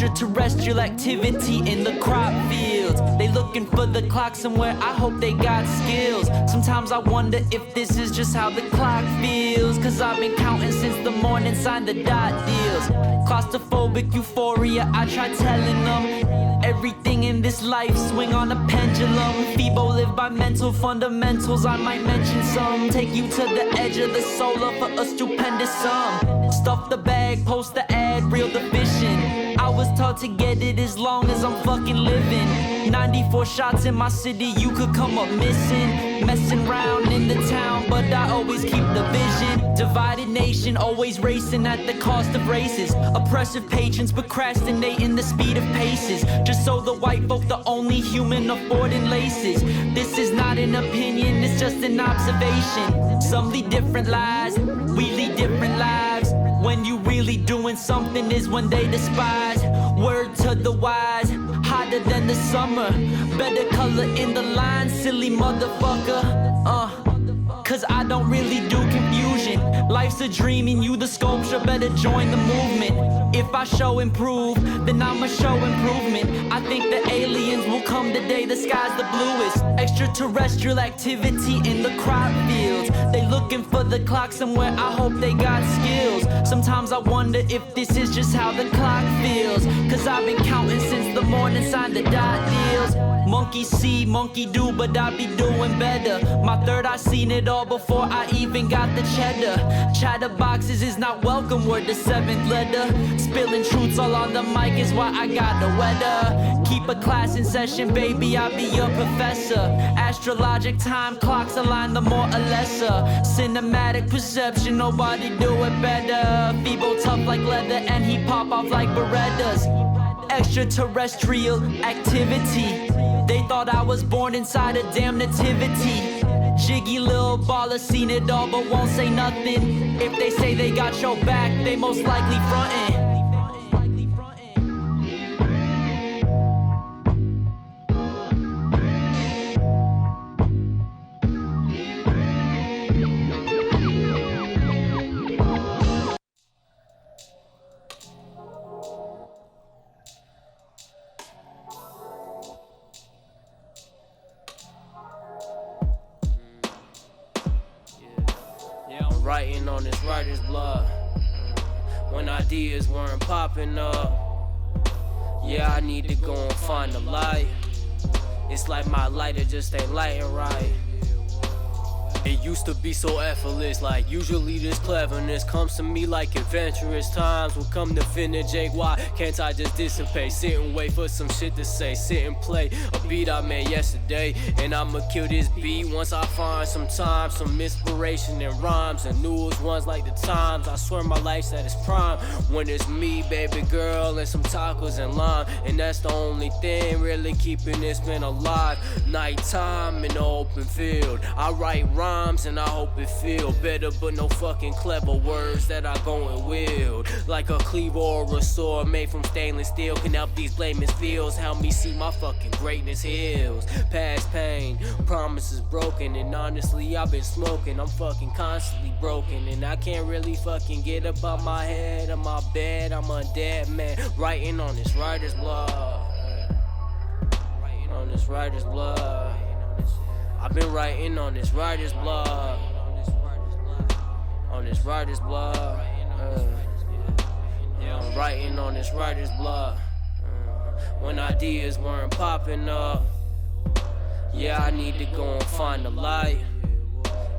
Extraterrestrial activity in the crop fields. They looking for the clock somewhere, I hope they got skills. Sometimes I wonder if this is just how the clock feels, cause I've been counting since the morning, signed the dot deals. Claustrophobic euphoria, I try telling them everything in this life swing on a pendulum. Febo live by mental fundamentals, I might mention some. Take you to the edge of the solar for a stupendous sum. Stuff the bag, post the ad, reel the fishing. I was taught to get it as long as I'm fucking living. 94 shots in my city, you could come up missing. Messing around in the town, but I always keep the vision. Divided nation, always racing at the cost of races. Oppressive patrons procrastinating the speed of paces. Just so the white folk the only human affording laces. This is not an opinion, it's just an observation. Some lead different lives, we lead different lives. When you really doing something is when they despise. Word to the wise, hotter than the summer. Better color in the line, silly motherfucker. Cause I don't really do confusion. Life's a dream and you the sculpture, better join the movement. If I show improve, then I'ma show improvement. I think the aliens will come the day the sky's the bluest. Extraterrestrial activity in the crop fields. They looking for the clock somewhere, I hope they got skills. Sometimes I wonder if this is just how the clock feels, cause I've been counting since the morning, signed the dot deals. Monkey see, monkey do, but I be doing better. My third eye seen it all before I even got the cheddar. Chatterboxes is not welcome, word the seventh letter. Spilling truths all on the mic is why I got the weather. Keep a class in session, baby, I be your professor. Astrologic time clocks align the more or lesser. Cinematic perception, nobody do it better. Febo tough like leather and he pop off like Berettas. Extraterrestrial activity. They thought I was born inside a damn nativity. Jiggy little baller, seen it all but won't say nothing. If they say they got your back, they most likely frontin'. Writing on this writer's block when ideas weren't popping up. Yeah, I need to go and find the light. It's like my lighter just ain't lighting right. It used to be so effortless, like usually this cleverness comes to me like adventurous times will come to finish. Why can't I just dissipate? Sit and wait for some shit to say. Sit and play a beat I made yesterday, and I'ma kill this beat once I find some time, some inspiration and rhymes and newest ones like the times. I swear my life's at its prime when it's me, baby girl, and some tacos and lime, and that's the only thing really keeping this man alive. Nighttime in the open field, I write rhymes and I hope it feel better, but no fucking clever words that I go and wield. Like a cleaver or a sword made from stainless steel can help these blaming feels. Help me see my fucking greatness heals. Past pain, promises broken, and honestly I've been smoking. I'm fucking constantly broken, and I can't really fucking get up out my head or my bed. I'm a dead man, writing on this writer's block. Writing on this writer's block. I've been writing on this writer's block. On this writer's block. Yeah, I'm writing on this writer's block. When ideas weren't popping up. Yeah, I need to go and find the light.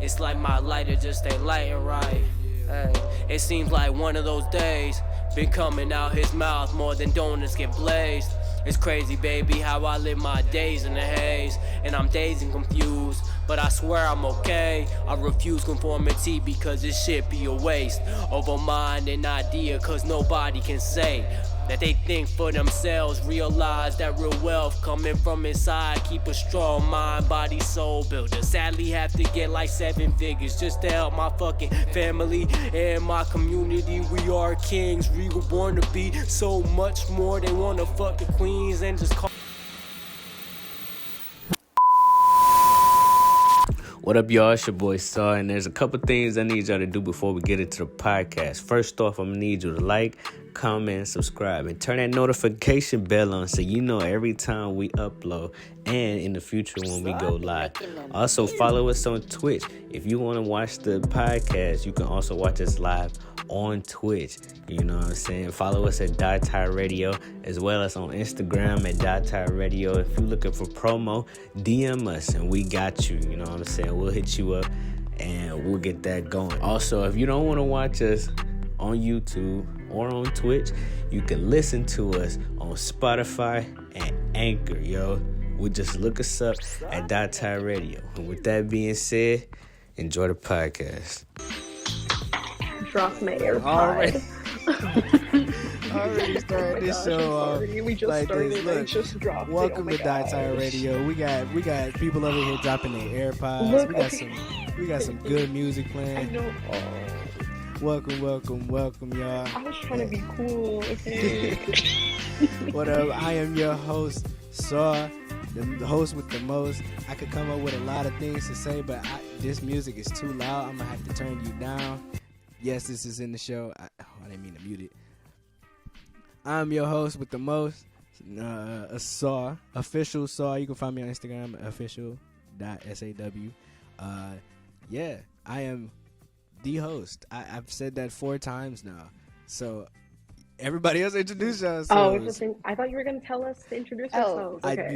It's like my lighter just ain't lighting right. Hey, it seems like one of those days been coming out his mouth more than donuts get blazed. It's crazy, baby, how I live my days in the haze, and I'm dazed and confused, but I swear I'm okay. I refuse conformity because this shit be a waste of a mind and idea, cause nobody can say that they think for themselves. Realize that real wealth coming from inside. Keep a strong mind, body, soul builder. Sadly have to get like 7 figures just to help my fucking family and my community. We are kings, we were born to be so much more. They wanna fuck the queens and just call. What up, y'all? It's your boy Saw, and there's a couple things I need y'all to do before we get into the podcast. First off, I'm gonna need you to like, comment, subscribe, and turn that notification bell on so you know every time we upload and in the future when we go live. Also, follow us on Twitch. If you want to watch the podcast, you can also watch us live on Twitch. You know what I'm saying? Follow us at DyeTie Radio, as well as on Instagram at DyeTie Radio. If you're looking for promo, DM us and we got you. You know what I'm saying? We'll hit you up and we'll get that going. Also, if you don't want to watch us on YouTube or on Twitch, you can listen to us on Spotify and Anchor, yo. We'll just look us up at DyeTie Radio. And with that being said, enjoy the podcast. Drop my AirPod. Already started this show. We just like started. this. Look, I just dropped. Welcome to DyeTie Radio. We got people over here dropping their AirPods. Look, we got some good music I playing. know. Welcome, y'all. I was trying to be cool. Okay. What up? I am your host, Saw, the host with the most. I could come up with a lot of things to say, but this music is too loud. I'm gonna have to turn you down. Yes, this is in the show. I didn't mean to mute it. I'm your host with the most, Saw, official Saw. You can find me on Instagram, official.S.A.W. Yeah, I am the host. I've said that 4 times now. So everybody else introduce yourselves. I thought you were going to tell us to introduce ourselves. Okay.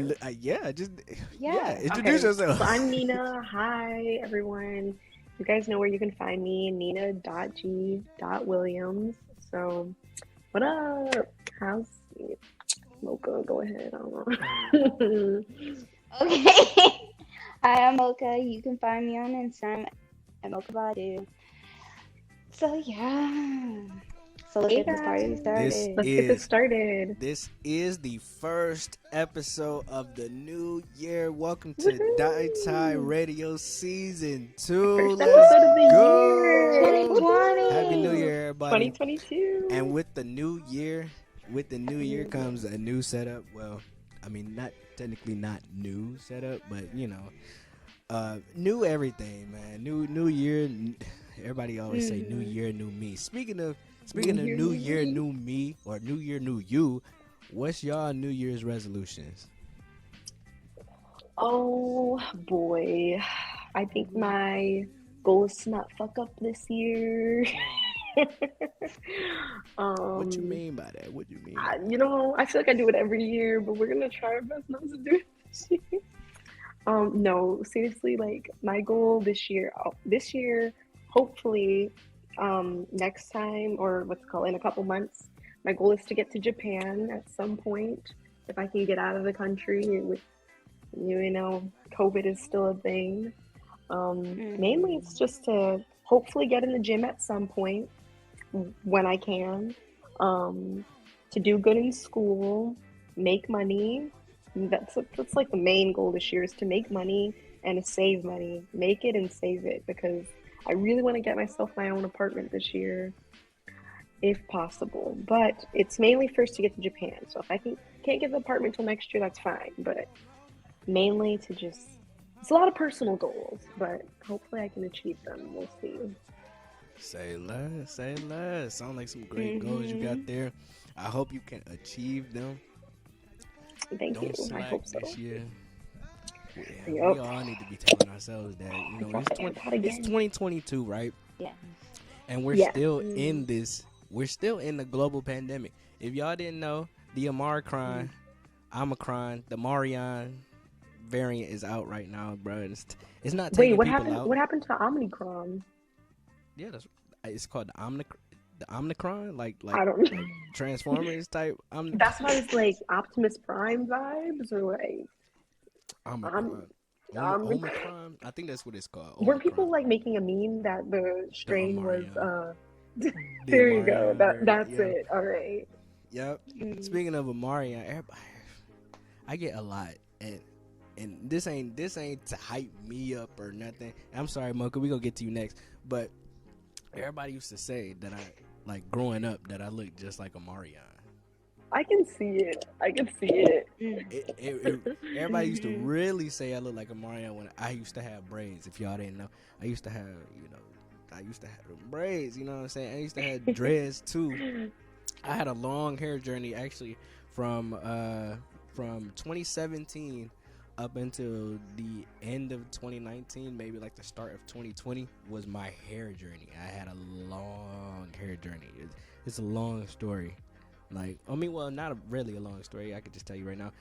Introduce yourself. So I'm Nina. Hi, everyone. You guys know where you can find me, nina.g.williams. So, what up? How's Mocha? Go ahead. I don't know. Okay. Hi, I'm Mocha. You can find me on Instagram at MochaBadu. So, yeah. So, let's get this party started. Let's get this started. This is the first episode of the new year. Welcome to DyeTie Radio Season 2. First Let's episode of the go. year. 2020. Happy New Year, everybody. 2022. And with the new year comes a new setup. Well, I mean, not new setup, but you know, new everything, man. New year. Everybody always say new year, new me. Speaking of new year, new me, or new year, new you, what's y'all New Year's resolutions? Oh boy, I think my goal is to not fuck up this year. What you mean by that? What you mean? I feel like I do it every year, but we're gonna try our best not to do it this year. No, seriously, like my goal this year, hopefully, next time, or in a couple months, my goal is to get to Japan at some point. If I can get out of the country with, COVID is still a thing. Mainly it's just to hopefully get in the gym at some point when I can, to do good in school, make money. That's like the main goal this year, is to make money and to save money. Make it and save it, because I really want to get myself my own apartment this year, if possible. But it's mainly first to get to Japan. So if I can't get the apartment till next year, that's fine. But mainly to it's a lot of personal goals, but hopefully I can achieve them. We'll see. Say less. Sound like some great goals you got there. I hope you can achieve them. Thank you. I hope so. This year. Yeah, Yep. we all need to be telling ourselves that, it's 2022, right? Yeah. And we're still in this. We're still in the global pandemic. If y'all didn't know, the Omicron, the Marion variant is out right now, bro. It's not taking Wait, people out. what happened to Omicron? Yeah, it's called the Omicron, like I don't know. like Transformers type. That's why it's like Optimus Prime vibes, or like Omicron. Omicron. I think that's what it's called. Were people like making a meme that the strain was there you go. That's it. All right. Yep. Speaking of Amarian, everybody, I get a lot, and this ain't to hype me up or nothing. I'm sorry, Mocha, we gonna get to you next. But everybody used to say that I, like growing up, that I looked just like Amarian. I can see it. I can see it. Everybody used to really say I look like a Mario when I used to have braids. If y'all didn't know, I used to have, I used to have them braids. You know what I'm saying? I used to have dreads too. I had a long hair journey actually from 2017 up until the end of 2019, maybe like the start of 2020 was my hair journey. I had a long hair journey. It's a long story. Like, I mean, well, not really a long story. I could just tell you right now.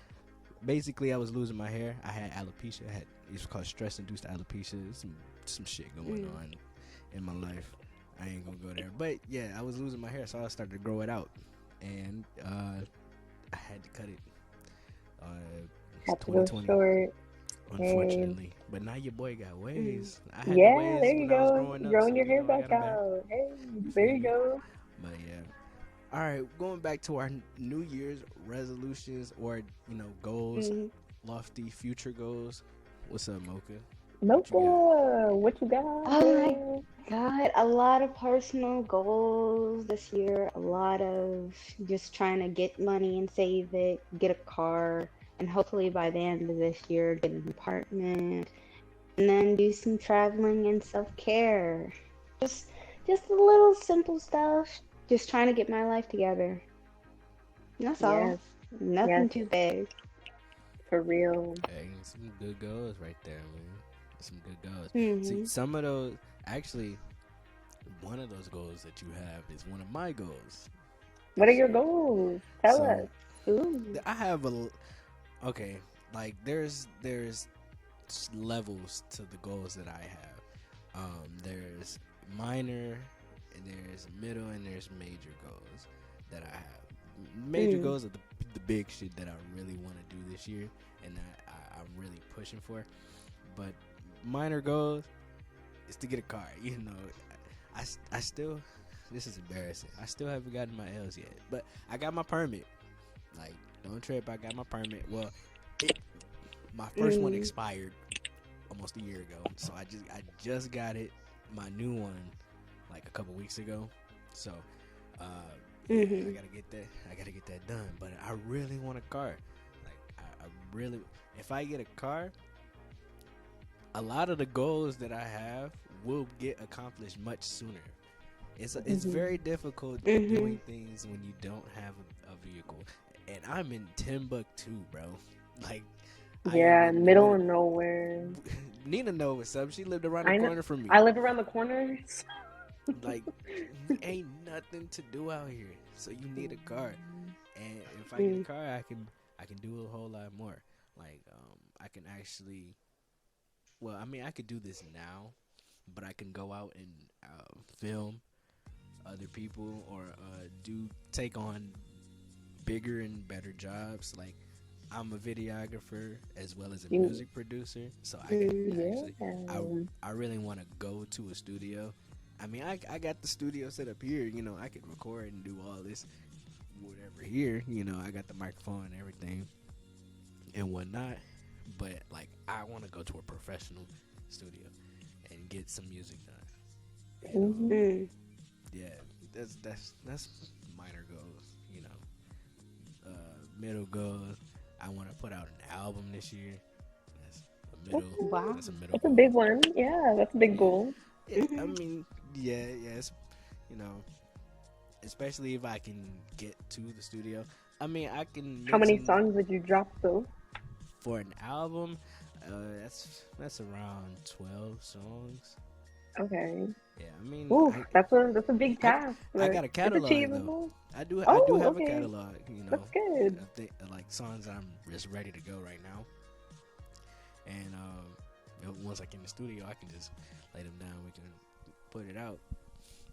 Basically, I was losing my hair. I had alopecia. It's called stress-induced alopecia. Some shit going on in my life. I ain't gonna go there. But yeah, I was losing my hair, so I started to grow it out, and I had to cut it. Have to go short. Unfortunately, but now your boy got waves. I had Yeah, waves there you when I was go. growing up, Growing so, your hair I back got 'em back. out. Hey, there you go. But yeah. All right, going back to our New Year's resolutions or goals, lofty future goals. What's up, Mocha? Mocha, what you got? Oh my God, a lot of personal goals this year. A lot of just trying to get money and save it, get a car, and hopefully by the end of this year get an apartment, and then do some traveling and self-care. Just the little simple stuff. Just trying to get my life together. That's all. Yes, Nothing yes, too big. for real. Hey, some good goals right there, man. Some good goals. Mm-hmm. See, some of those, actually, one of those goals that you have is one of my goals. What are your goals? Tell us. Ooh. I have okay, like there's levels to the goals that I have. There's minor, and there's middle, and there's major goals that I have. Major goals are the big shit that I really want to do this year, and that I'm really pushing for. But minor goals is to get a car. I still, this is embarrassing. I still haven't gotten my L's yet, but I got my permit. Like, don't trip, I got my permit. Well, my first one expired almost a year ago, so I just got it, my new one, like a couple weeks ago. So, I gotta get that done. But I really want a car. Like, I really, if I get a car, a lot of the goals that I have will get accomplished much sooner. It's very difficult doing things when you don't have a vehicle. And I'm in Timbuktu, bro. Like, Yeah, middle of nowhere. Nina knows what's up. She lived around the corner from me. I live around the corner. Like, ain't nothing to do out here, so you need a car. And if I get a car, I can do a whole lot more. Like, I can actually, well, I mean, I could do this now, but I can go out and film other people or take on bigger and better jobs. Like, I'm a videographer as well as a music producer, so I can I really want to go to a studio. I mean, I got the studio set up here. I could record and do all this, whatever here. I got the microphone and everything and whatnot. But like, I want to go to a professional studio and get some music done. Yeah, that's minor goals. Middle goals. I want to put out an album this year. That's a middle. Wow. That's a middle. That's a big one. Yeah, that's a big goal. Yeah, I mean, yes, especially if I can get to the studio. I mean, I can. How many songs would you drop though? For an album, that's around 12 songs. Okay. Yeah, I mean, that's a big task. I got a catalog it's achievable. though. I do have okay. a catalog. That's good. I think, like, songs I'm just ready to go right now. And once I get in the studio, I can just lay them down. We can put it out.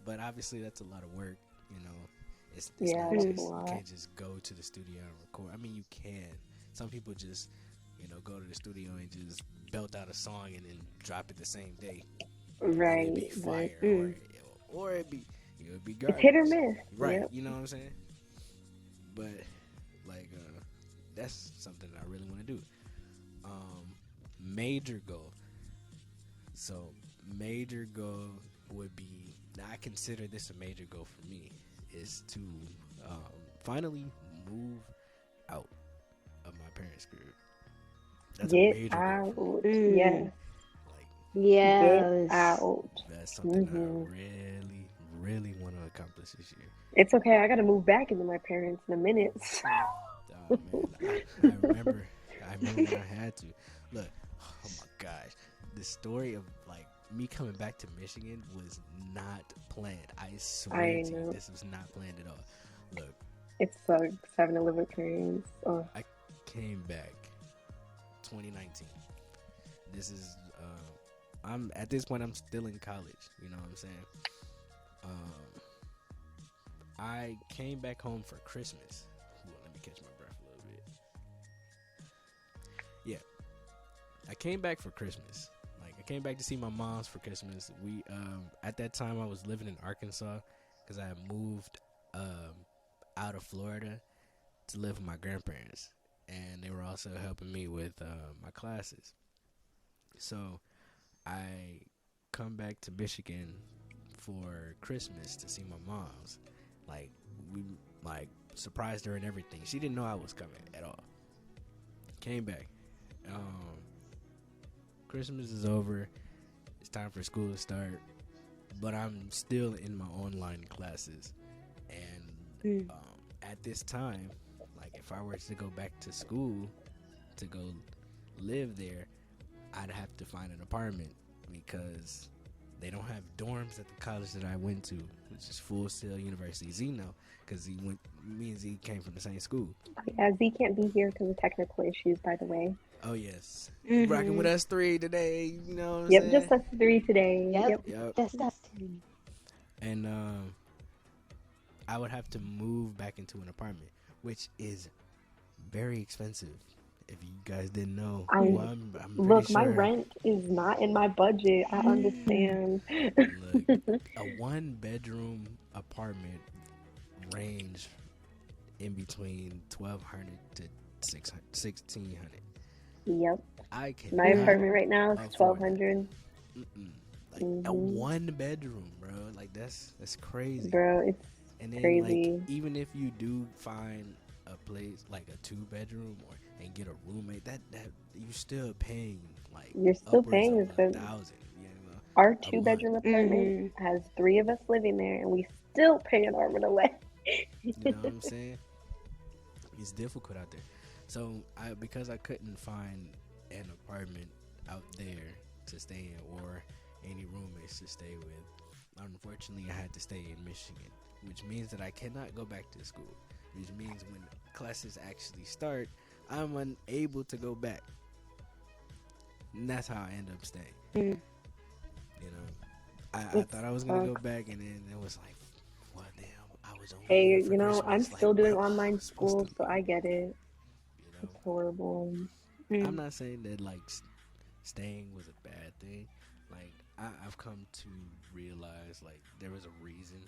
But obviously, that's a lot of work. It's not just, you can't just go to the studio and record. I mean, you can. Some people just go to the studio and just belt out a song and then drop it the same day. Right. It'd be fire, or it'd be garbage. It's hit or miss. Right. Yep. You know what I'm saying? But like, that's something I really want to do. Major goal. So major goal would be, I consider this a major goal for me, is to finally move out of my parents' crib. That's a Get major out. goal. Yes. Like, Get Yes. out. that's something Mhm. I really, really want to accomplish this year. It's okay. I gotta move back into my parents in a minute. Oh man, I remember when I had to. Look, oh my gosh, the story of like me coming back to Michigan was not planned. I swear I to you, know. this was not planned at all. Look, It sucks having to live with parents. Oh, I came back 2019. This is I'm at this point I'm still in college. You know what I'm saying? I came back home for Christmas. Ooh, let me catch my breath a little bit. Yeah, I came back for Christmas. Like I came back to see my mom's for Christmas. We at that time I was living in Arkansas because I had moved out of Florida to live with my grandparents, and they were also helping me with my classes. So I come back to Michigan for Christmas to see my mom's. Like we like surprised her and everything. She didn't know I was coming at all. Came back. Christmas is over. It's time for school to start, but I'm still in my online classes. And at this time, like if I were to go back to school to go live there, I'd have to find an apartment because they don't have dorms at the college that I went to, which is Full Sail University. Zhunno, because me and Z came from the same school. yeah, Z can't be here because of technical issues, by the way. Oh yes, rocking with us three today. You know what I'm Yep, saying? just us three today. Yep. Yep. Just us two. And I would have to move back into an apartment, which is very expensive. If you guys didn't know, I'm pretty Look, sure. my rent is not in my budget. I understand. Look, a 1-bedroom apartment range in between 1,200 to 1,600. Yep. I can. My apartment right now is afford 1,200. Like a 1-bedroom, bro. Like that's crazy. Bro, it's And then crazy. like even if you do find a place like a 2-bedroom and get a roommate, that you still paying like You're still upwards paying of because 1,000. You know, our a 2-bedroom month. apartment has 3 of us living there, and we still pay an arm and a leg. You know what I'm saying? It's difficult out there. So because I couldn't find an apartment out there to stay in or any roommates to stay with, unfortunately I had to stay in Michigan, which means that I cannot go back to school, which means when classes actually start, I'm unable to go back. And that's how I end up staying. You know, I thought I was going to go back, and then it was like, well, damn, I was only Hey, here for you know, I'm Christmas. still Like, doing bro, I online was supposed school, to so leave. I get it. You know? It's horrible. I'm not saying that like staying was a bad thing. Like I've come to realize like there was a reason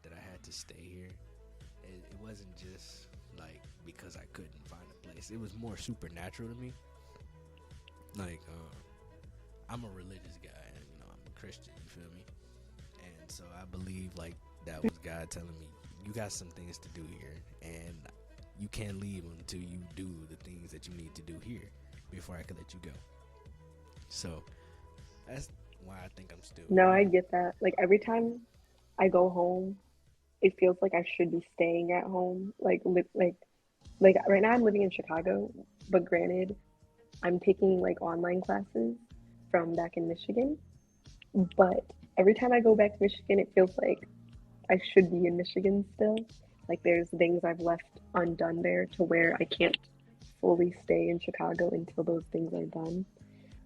that I had to stay here. It wasn't just like because I couldn't find a place. It was more supernatural to me. Like I'm a religious guy, and you know I'm a Christian. You feel me? And so I believe like that was God telling me you got some things to do here, and you can't leave until you do the things that you need to do here before I can let you go. So that's why I think I'm still No, here. I get that. Like every time I go home, it feels like I should be staying at home. Like right now I'm living in Chicago, but granted, I'm taking like online classes from back in Michigan. But every time I go back to Michigan, it feels like I should be in Michigan still. Like there's things I've left undone there to where I can't fully stay in Chicago until those things are done.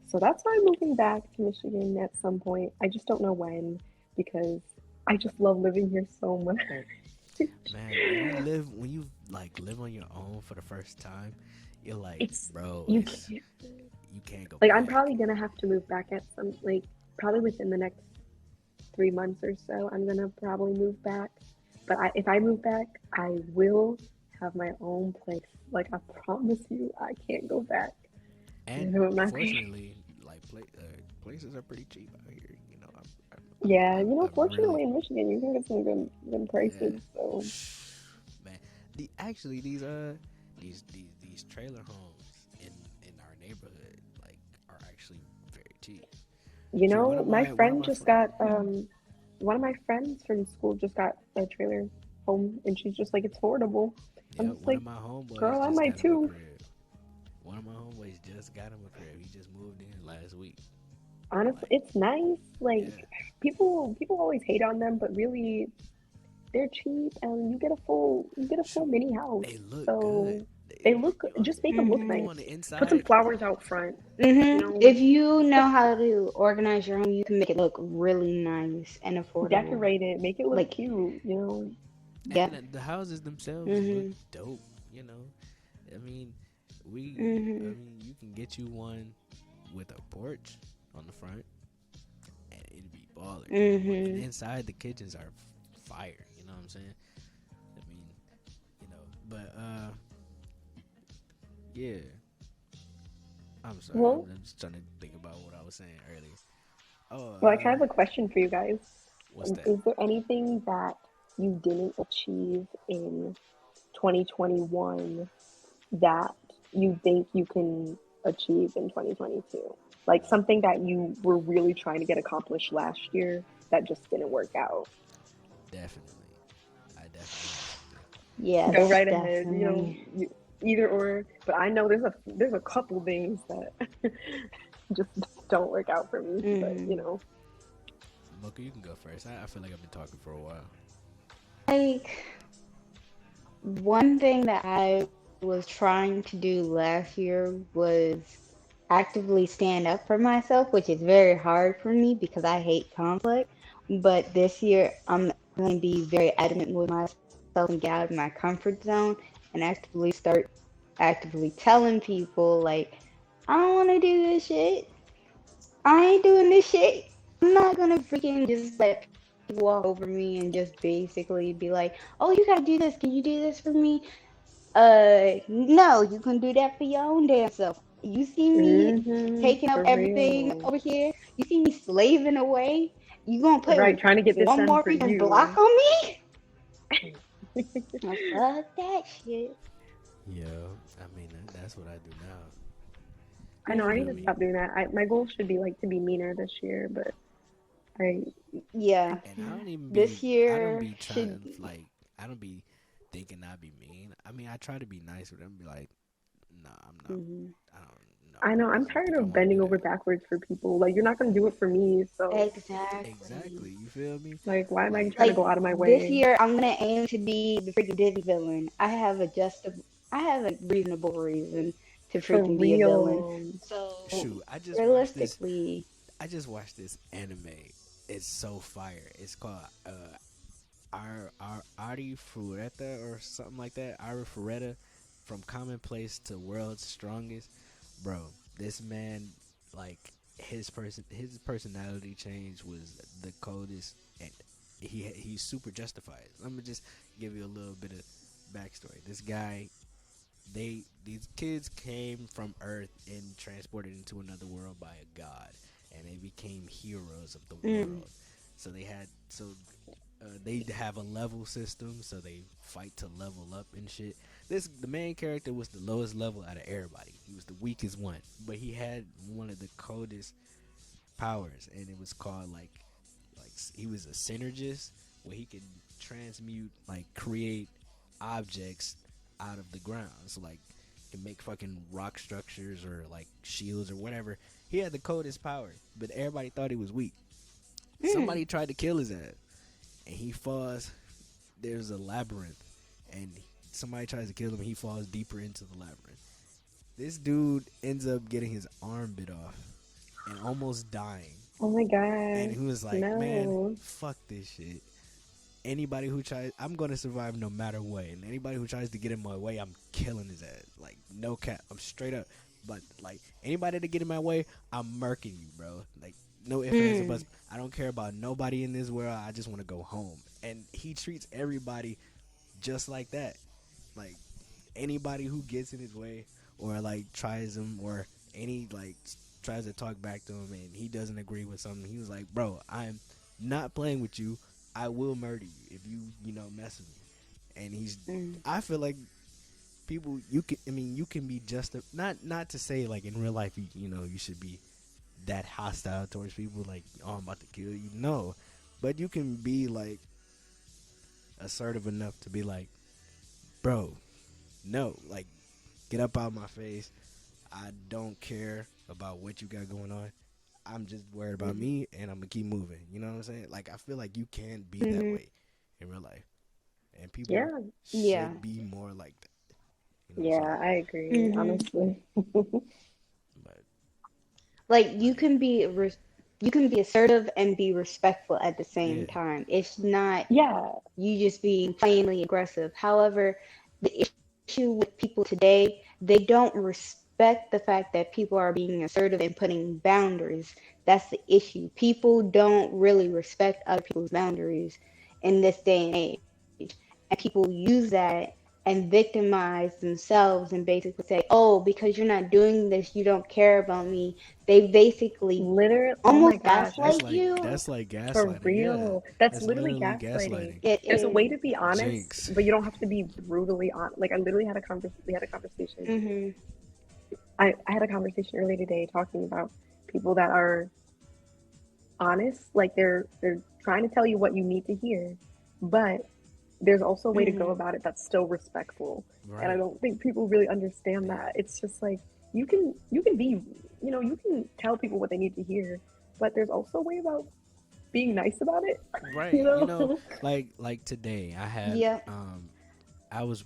So that's why I'm moving back to Michigan at some point. I just don't know when because I just love living here so much. Man, when you like live on your own for the first time, you're like, You can't go like back. I'm probably gonna have to move back at some probably within the next 3 months or so. I'm gonna probably move back. But if I move back, I will have my own place. Like I promise you, I can't go back. And You know, my fortunately, like places are pretty cheap out here. You know, yeah, I'm you know, really- fortunately in Michigan, you can get some good prices. So man, Actually these trailer homes in our neighborhood like are actually very cheap. You Shoot, know, my friend just got one of my friends from school just got a trailer home, and she's just like, it's affordable. I'm yeah, just one like, of my homeboys girl, I just might got him a too. crib. One of my homeboys just got him a crib. He just moved in last week. Honestly, Like, it's nice. yeah, Like people always hate on them, but really they're cheap, and you get a full shoot, mini house. they look good. So they look, just make them look You Mhm. nice. on the Put some inside, flowers out front, you Mhm. know, If you know how to organize your home, you can make it look really nice and affordable. decorate it, make it look Like, cute, you know. yeah. and the houses themselves look Mhm. dope. You know, I mean, I Mhm. mean, you can get you one with a porch on the front, and it'd be baller. And Mhm. inside the kitchens are fire. You know what I'm saying? I mean, but yeah. I'm sorry. Well, I'm just trying to think about what I was saying earlier. Oh, well, I kind of have a question for you guys. what's that? Is there anything that you didn't achieve in 2021 that you think you can achieve in 2022? Like something that you were really trying to get accomplished last year that just didn't work out. Definitely. I definitely have something. Go Yes, right ahead. You know, definitely. either or. But I know there's a couple things that just don't work out for me. But you Mhm. know, Mocha, you can go first. I feel like I've been talking for a while. Like, one thing that I was trying to do last year was actively stand up for myself, which is very hard for me because I hate conflict. But this year, I'm going to be very adamant with myself and get out of my comfort zone and actively telling people, like, I don't want to do this shit. I ain't doing this shit. I'm not going to freaking just let people walk over me and just basically be like, oh, you got to do this. Can you do this for me? No, you can do that for your own damn self. You see me taking up for everything real. over here. You see me slaving away. You gonna put Right, trying to get this one done more for freaking block you. on me? Well, fuck that shit. Yeah, I mean that's what I do now. I know You I need feel to me? Hmm. stop doing that. My goal should be like to be meaner this year, but I Yeah, And this I don't year be should. trying like I don't be thinking I be mean. I mean I try to be nice with them. Be like, nah, I'm not. Hmm. I don't know. I know I I'm don't tired think I of want to do bending over that. backwards for people. Like you're not gonna do it for me, so Exactly. Exactly. You feel me? like why am I Like trying to Like go out of my this way? year, I'm gonna aim to be the freaking Disney villain. I have a reasonable reason to For freaking be a villain. real. So shoot, realistically, I just watched this anime. It's so fire. It's called Ari Fureta or something like that. Ari Fureta, from commonplace to world's strongest. Bro, this man, like his personality change was the coldest, and he's super justified. Let me just give you a little bit of backstory. This guy, these kids came from Earth and transported into another world by a god, and they became heroes of the mm, world. So they have a level system, so they fight to level up and shit. The main character was the lowest level out of everybody. He was the weakest one, but he had one of the coldest powers, and it was called he was a synergist where he could transmute create objects out of the ground. So he can make fucking rock structures or like shields or whatever. He had the coldest power, but everybody thought he was weak. mm, Somebody tried to kill his ass, and he falls. There's a labyrinth, and somebody tries to kill him. He falls deeper into the labyrinth. This dude ends up getting his arm bit off and almost dying. Oh my And god. he was like, "Man, No. fuck this shit. Anybody who tries, I'm gonna survive no matter what. And anybody who tries to get in my way, I'm killing his ass. Like no cap, I'm straight up. But like anybody to get in my way, I'm murking you, bro. Like no ifs ands or buts. mm, I don't care about nobody in this world. I just want to go home." And he treats everybody just like that. Like anybody who gets in his way or like tries him or any tries to talk back to him and he doesn't agree with something, he was like, "Bro, I'm not playing with you. I will murder you if you mess with me." and I feel like people, you can be just not to say like in real life, you should be that hostile towards people, like, oh, I'm about to kill you. No, but you can be like assertive enough to be like, bro, no, like, get up out of my face. I don't care about what you got going on. I'm just worried about me, and I'm gonna keep moving. You know what I'm saying? Like, I feel like you can be that way in real life, and people should be more like that. You know what I'm Yeah, I agree, honestly. But Like you can be assertive and be respectful at the same time. It's not Yeah, you just being plainly aggressive. However, the issue with people today, they don't respect the fact that people are being assertive and putting boundaries. That's the issue. People don't really respect other people's boundaries in this day and age. And people use that and victimize themselves and basically say, oh, because you're not doing this, you don't care about me. They basically literally. Oh my almost gosh, gaslight you. that's like for gaslighting. Yeah, real. That's that's literally literally gaslighting. gaslighting. It There's a way is. to be honest, Jinx. but you don't have to be brutally honest. Like I literally had we had a conversation. I had a conversation earlier today talking about people that are honest, like they're trying to tell you what you need to hear, but there's also a way to go about it that's still respectful. And I Right. don't think people really understand that. It's just like you can be, you can tell people what they need to hear, but there's also a way about being nice about it. Right. You know? Like today, Yep. I was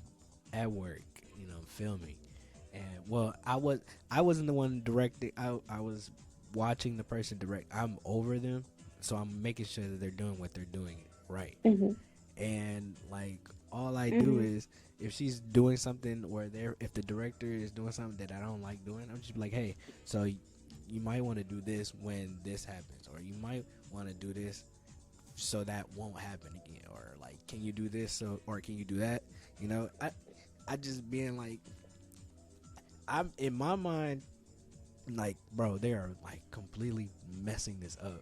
at work, filming, and well, I wasn't the one directing. I was watching the person direct. I'm over them, so I'm making sure that they're doing what they're doing right. hmm And like all I do is, if she's doing something, or if the director is doing something that I don't like doing, I'm just like, hey, so you might want to do this when this happens, or you might want to do this so that won't happen again, or like, can you do this, or can you do that? I just being like, I'm in my mind, like, bro, they are like completely messing this up.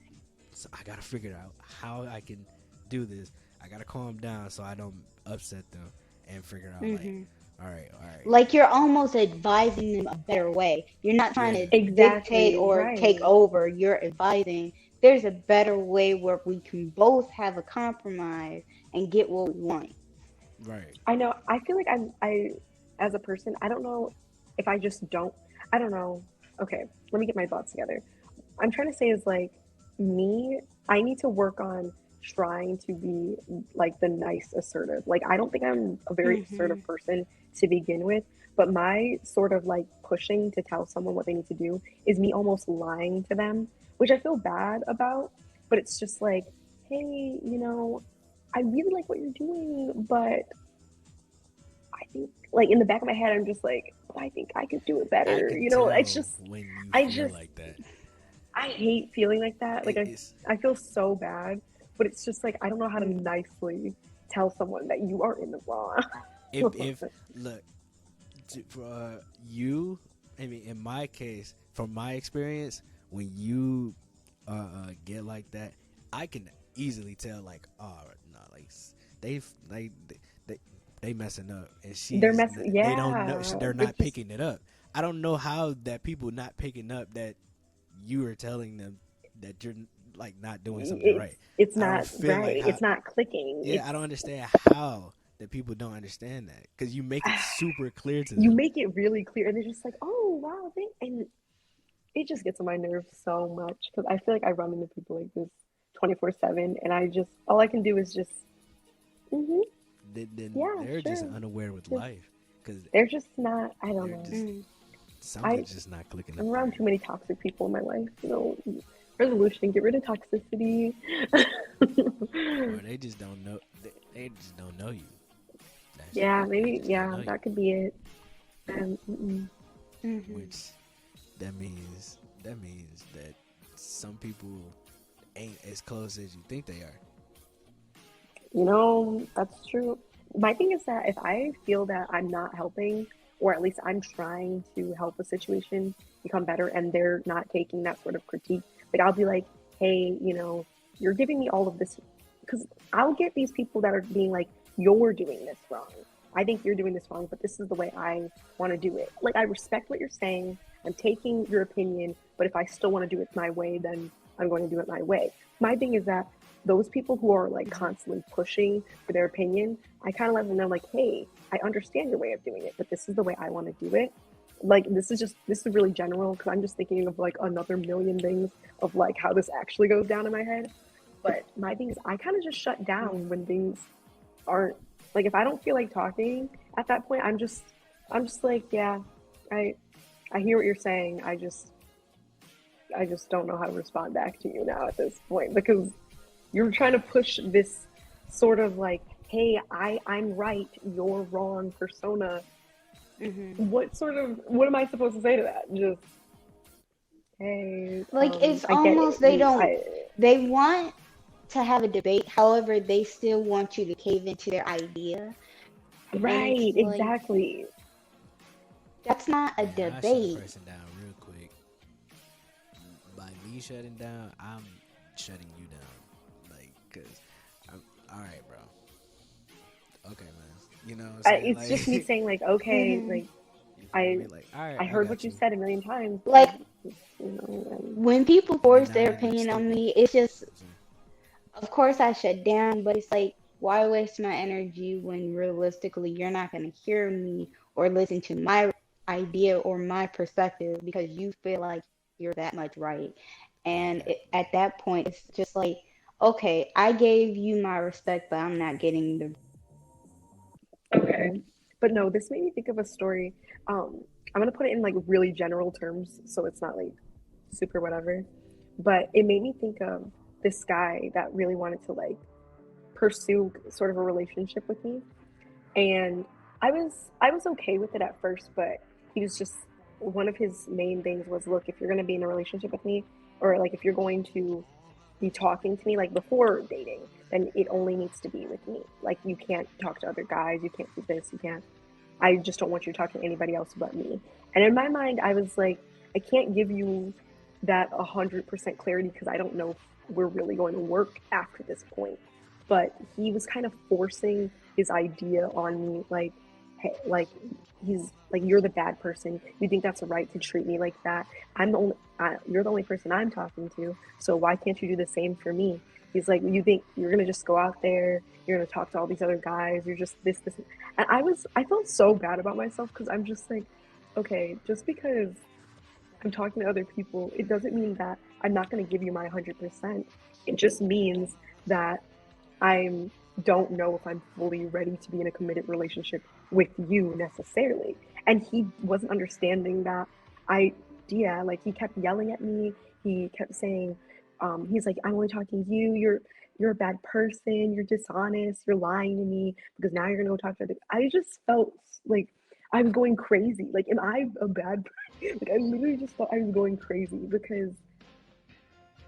So I gotta figure out how I can do this. I gotta calm down so I don't upset them, and figure out like, all right. Like you're almost advising them a better way. You're not trying to dictate Exactly, or take right. over. You're advising there's a better way where we can both have a compromise and get what we want. Right. I know. I feel like I as a person, I don't know if I just don't. I don't know. Okay, let me get my thoughts together. I'm trying to say is like me. I need to work on trying to be like the nice assertive. Like I don't think I'm a very assertive person to begin with, but my sort of like pushing to tell someone what they need to do is me almost lying to them, which I feel bad about. But it's just like, hey, I really like what you're doing, but I think like in the back of my head, I'm just like, oh, I think I could do it I better. can tell It's just, when you I feel just, like that. I hate feeling like that. Like It's I feel so bad, but it's just like I don't know how to nicely tell someone that you are in the wrong. if look, for you, I mean, in my case, from my experience, when you get like that, I can easily tell, like, oh no, like they messing up, and They're messing. they don't know, Yeah, they're it's not just picking it up. I don't know how that people not picking up that you are telling them that you're like not doing something right. it's I don't not feel right. like how, It's not clicking. yeah, I don't understand how that people don't understand that, because you make it super clear to You them. make it really clear, and they're just like, oh wow, and it just gets on my nerves so much because I feel like I run into people like this 24/7, and I just all I can do is just, hmm Then yeah, they're just sure. unaware with Just, life, because they're just not. I don't they're know. just I something's just not clicking I'm up around there. too many toxic people in my life. Resolution: get rid of toxicity. Or they just don't know. They just don't know you. Yeah, They maybe. just don't Yeah, know you. that could be it. Which that means that some people ain't as close as you think they are. That's true. My thing is that if I feel that I'm not helping, or at least I'm trying to help a situation become better, and they're not taking that sort of critique, like I'll be like, hey, you're giving me all of this, because I'll get these people that are being like, you're doing this wrong. I think you're doing this wrong, but this is the way I want to do it. Like, I respect what you're saying. I'm taking your opinion, but if I still want to do it my way, then I'm going to do it my way. My thing is that those people who are like constantly pushing for their opinion, I kind of let them know, like, hey, I understand your way of doing it, but this is the way I want to do it. Like, this is really general because I'm just thinking of like another million things of like how this actually goes down in my head. But my thing is, I kind of just shut down when things aren't like, if I don't feel like talking at that point, I'm just like, yeah, I hear what you're saying. I just don't know how to respond back to you now at this point because you're trying to push this sort of like, hey, I'm right, you're wrong persona. What am I supposed to say to that? Just, hey, Like, it's I get almost it. they want to have a debate, however, they still want you to cave into their idea. Right, it's like, exactly. that's not a I shut a debate. person down real quick. By me shutting down, I'm shutting you down. Like, cause all right, bro. Okay, man. You know what I'm saying? It's like, just me saying like, okay, Mhm. like you feel I me? Like, all right, I I heard got what you you. said a million times. Like, You know, when people And then force now their you look opinion on stupid. me, it's just, You know what I'm saying? of course I shut down, but it's like, why waste my energy when realistically you're not going to hear me or listen to my idea or my perspective because you feel like you're that much right. And at that point, it's just like, okay, I gave you my respect, but I'm not getting the. okay. But no, this made me think of a story. I'm gonna put it in like really general terms, so it's not like super whatever. But it made me think of this guy that really wanted to like pursue sort of a relationship with me, and I was okay with it at first, but he was just, one of his main things was, look, if you're gonna be in a relationship with me, or like if you're going to be talking to me like before dating, then it only needs to be with me. Like, you can't talk to other guys, you can't do this, you can't. I just don't want you to talk to anybody else but me. And in my mind, I was like, I can't give you that 100% clarity because I don't know if we're really going to work after this point. But he was kind of forcing his idea on me, like, hey, like, he's like, you're the bad person. You think that's a right to treat me like that? You're the only person I'm talking to. So why can't you do the same for me? He's like, you think you're gonna just go out there, you're gonna talk to all these other guys, you're just this, and I felt so bad about myself because I'm just like, okay, just because I'm talking to other people, it doesn't mean that I'm not going to give you my 100%. It just means that I don't know if I'm fully ready to be in a committed relationship with you necessarily. And he wasn't understanding that idea. Like, he kept yelling at me. He kept saying, he's like, I'm only talking to you. You're a bad person. You're dishonest. You're lying to me because now you're gonna go talk to other. I just felt like I was going crazy. Like, am I a bad person? Like, I literally just thought I was going crazy because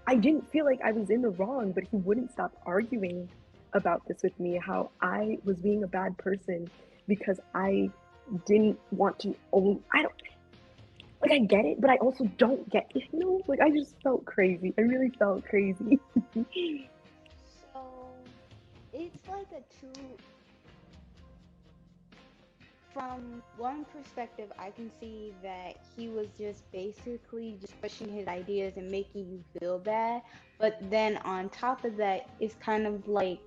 I didn't feel like I was in the wrong, but he wouldn't stop arguing about this with me, how I was being a bad person because I didn't want to own. I don't like. I get it, but I also don't get it. You know, like, I just felt crazy. I really felt crazy. So it's like a two. From one perspective, I can see that he was just basically just pushing his ideas and making you feel bad. But then on top of that, it's kind of like,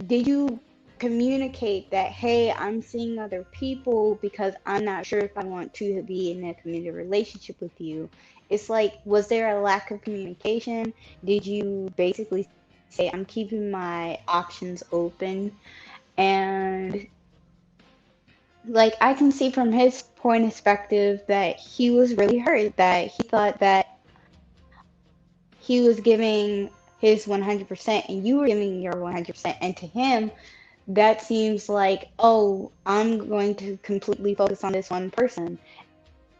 did you communicate that, hey, I'm seeing other people because I'm not sure if I want to be in a committed relationship with you? It's like, was there a lack of communication? Did you basically say, I'm keeping my options open? And like, I can see from his point of perspective that he was really hurt, that he thought that he was giving his 100% and you were giving your 100%. And to him, that seems like, oh, I'm going to completely focus on this one person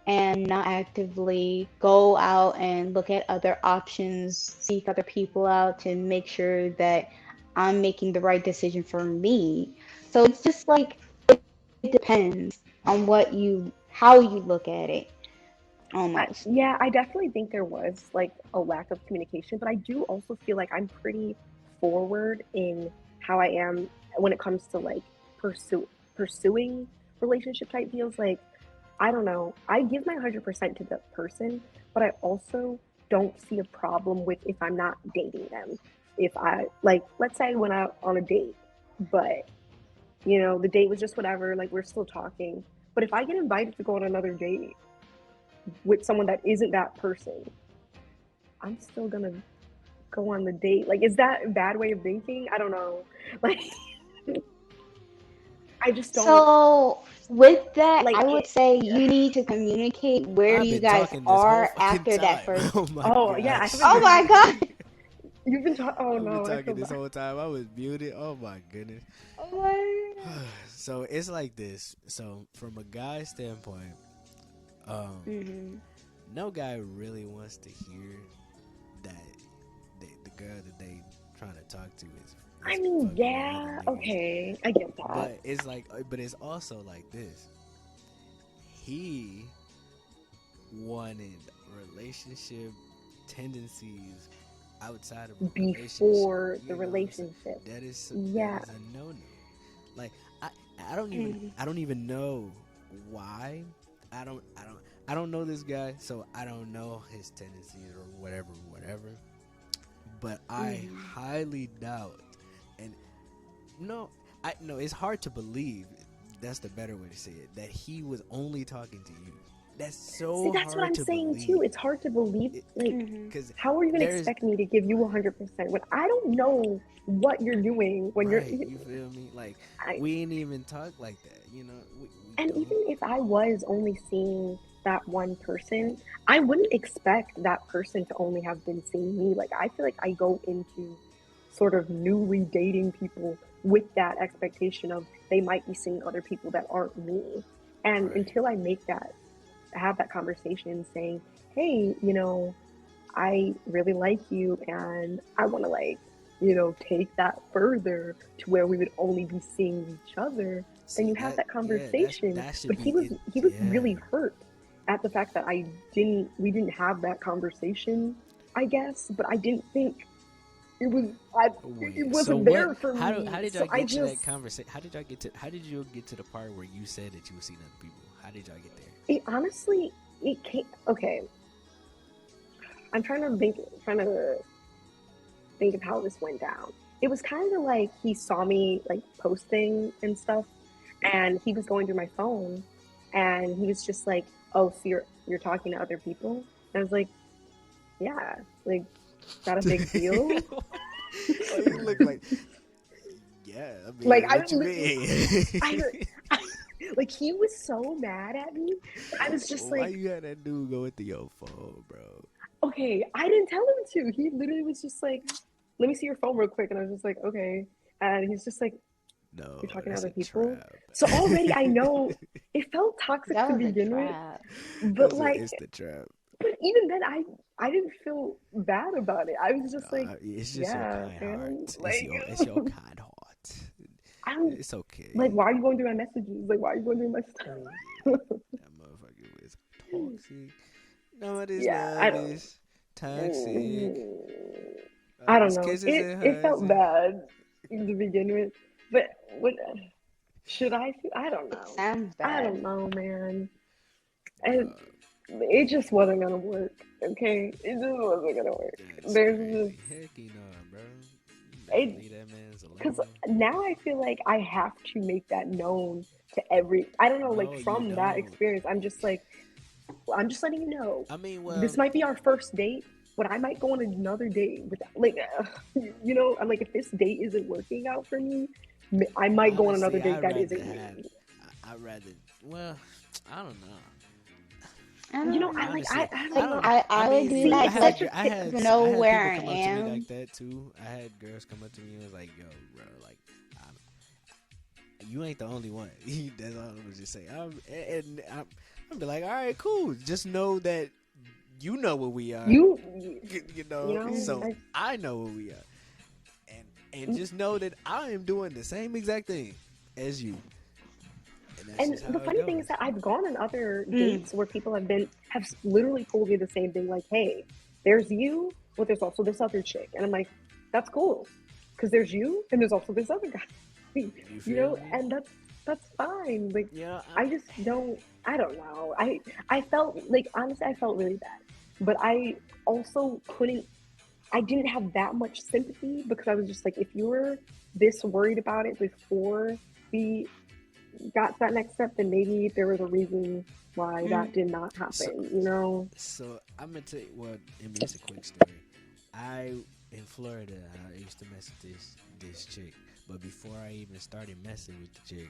and not actively go out and look at other options, seek other people out to make sure that I'm making the right decision for me. So it's just like, it depends on how you look at it, almost. Yeah, I definitely think there was like a lack of communication, but I do also feel like I'm pretty forward in how I am when it comes to like pursuing relationship type deals. Like, I don't know. I give my 100% to the person, but I also don't see a problem with if I'm not dating them. If I, like, let's say I went out on a date, but, you know, the date was just whatever, like, we're still talking. But if I get invited to go on another date with someone that isn't that person, I'm still gonna go on the date. Like, is that a bad way of thinking? I don't know. Like, I just don't. So with that, Like, I would say you need to communicate where I've you been guys talking this whole are fucking after that time. first. Oh my Oh, yeah, I gosh. haven't Oh my god. You've been talking. Oh I've no, been I feel talking this bad. whole time. I was muted. Oh my goodness. Oh my god. So it's like this. So from a guy's standpoint, Mhm. no guy really wants to hear that the girl that they trying to talk to is I mean, fucking yeah, other niggas. okay, I get that. But it's like, but it's also like this. He wanted relationship tendencies outside of a Before relationship. the You know what I'm saying? relationship. That is Yeah. that is a no no. Like I don't even know why. I don't know this guy, so I don't know his tendencies or whatever. But I highly doubt, and no, it's hard to believe. That's the better way to say it. That he was only talking to you. That's so See, that's hard what I'm to saying believe. too. It's hard to believe. Like, Because how are you gonna expect me to give you 100% when I don't know what you're doing when right, you're? you feel me? Like I, we ain't even talk like that, you know. and don't. even if I was only seeing that one person, I wouldn't expect that person to only have been seeing me. Like, I feel like I go into sort of newly dating people with that expectation of they might be seeing other people that aren't me. And Right. until I have that conversation saying, hey, you know, I really like you and I want to, like, you know, take that further to where we would only be seeing each other, then you have that conversation. that should But be he was yeah. really hurt at the fact that we didn't have that conversation, I guess. But I didn't think it was it wasn't there for me. How did y'all So get to that conversation? How did you get to the part where you said that you were seeing other people? How did y'all get there? It honestly, it came. Okay, I'm trying to think of how this went down. It was kind of like he saw me like posting and stuff, and he was going through my phone, and he was just like, "Oh, so you're talking to other people?" And I was like, "Yeah, like, is that a big deal?" Oh, you look like, yeah. I mean, Like, what you mean? like, he was so mad at me. I was just Why like, you had that dude go into your phone, bro? okay, I didn't tell him to. He literally was just like, let me see your phone real quick. And I was just like, okay. And he's just like, No, you're talking to that's other a people? trap. So already I know it felt toxic That to was a begin with. trap. But like, it's the trap. but even then I didn't feel bad about it. I was just like, It's just yeah, your kind man. heart. Like, It's your kind heart. I don't, It's okay. like, why are you going through my messages? Like, why are you going through my stuff? That motherfucker was toxic. No, it is Yeah, love is toxic. I don't know. It felt bad to begin with, but what should I feel? I don't know. Sounds bad. I don't know, man. It just wasn't gonna work. Okay, it just wasn't gonna work. There's just Heck no, bro. Leave that man's alone. Because now I feel like I have to make that known to I don't know, like, from that experience, I'm just like, I'm just letting you know. I mean, this might be our first date, but I might go on another date with, like, you know, I'm like, if this date isn't working out for me, I might go on another date that isn't me. I'd rather, well, I don't know. You know, I would do that just I had to know where I people come am. up to me like that too. I had girls come up to me and was like, "Yo, bro, like, you ain't the only one." That's all I was just saying. I'm be like, "All right, cool. Just know that you know where we are. You know, so I know where we are, and just know that I am doing the same exact thing as you." And the funny thing is that I've gone on other dates where people have literally told me the same thing, like, hey, there's you, but there's also this other chick. And I'm like, that's cool. because there's you and there's also this other guy. You You know, feel me? and that's fine. Like, Yeah, I just don't. I don't know. I felt like, honestly, I felt really bad, but I also couldn't. I didn't have that much sympathy because I was just like, if you were this worried about it before we got to that next step, then maybe there was a reason why that did not happen. You know? So I'm gonna tell you. Well, I mean, it's a quick story. In Florida, I used to mess with this chick, but before I even started messing with the chick,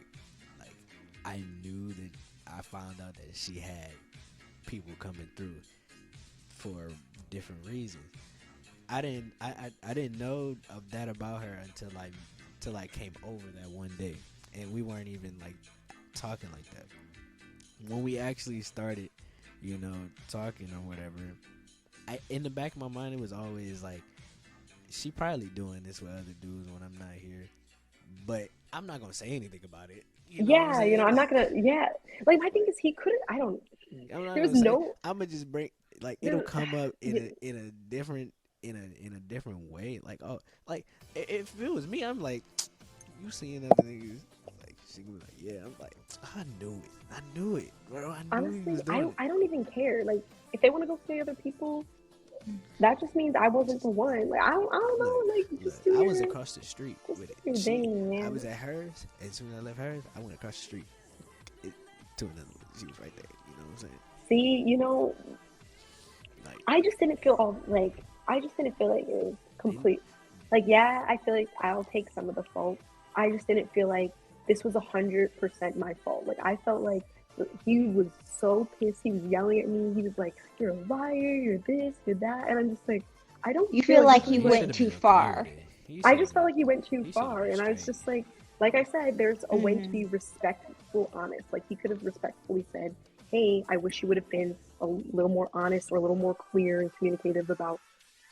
like, I knew that I found out that she had people coming through for different reasons. I didn't know of that about her until I came over that one day, and we weren't even like talking like that. When we actually started, you know, talking or whatever, in the back of my mind it was always like, she probably doing this with other dudes when I'm not here, but I'm not gonna say anything about it. You know what I'm Yeah, saying? I'm not gonna. Yeah, like, my thing is, he couldn't. I don't. I'm not There was gonna say. no. I'm gonna just bring, like, There, it'll come up yeah, in a different way. Like, oh, like, if it was me, I'm like, you seeing other niggas? Like, she was like, yeah. I'm like, I knew it, bro. I knew he honestly, was doing it. I don't even care. Like, if they want to go see other people, that just means I wasn't the one. Like, I don't know. Like, just do I was your, across the street just with do it. your thing, I man. was at hers, and as soon as I left hers, I went across the street to another one. She was right there. You know what I'm saying? See, Like, I just didn't feel like it was complete. Like, yeah, I feel like I'll take some of the fault. I just didn't feel like this was 100% my fault. Like, I felt like he was so pissed. He was yelling at me. He was like, "You're a liar. You're this. You're that." And I'm just like, I don't. You feel like this he is, went too far. I just felt like he went too far, and I was just like I said, there's a way to be respectful, honest. Like, he could have respectfully said, "Hey, I wish you would have been a little more honest or a little more clear and communicative about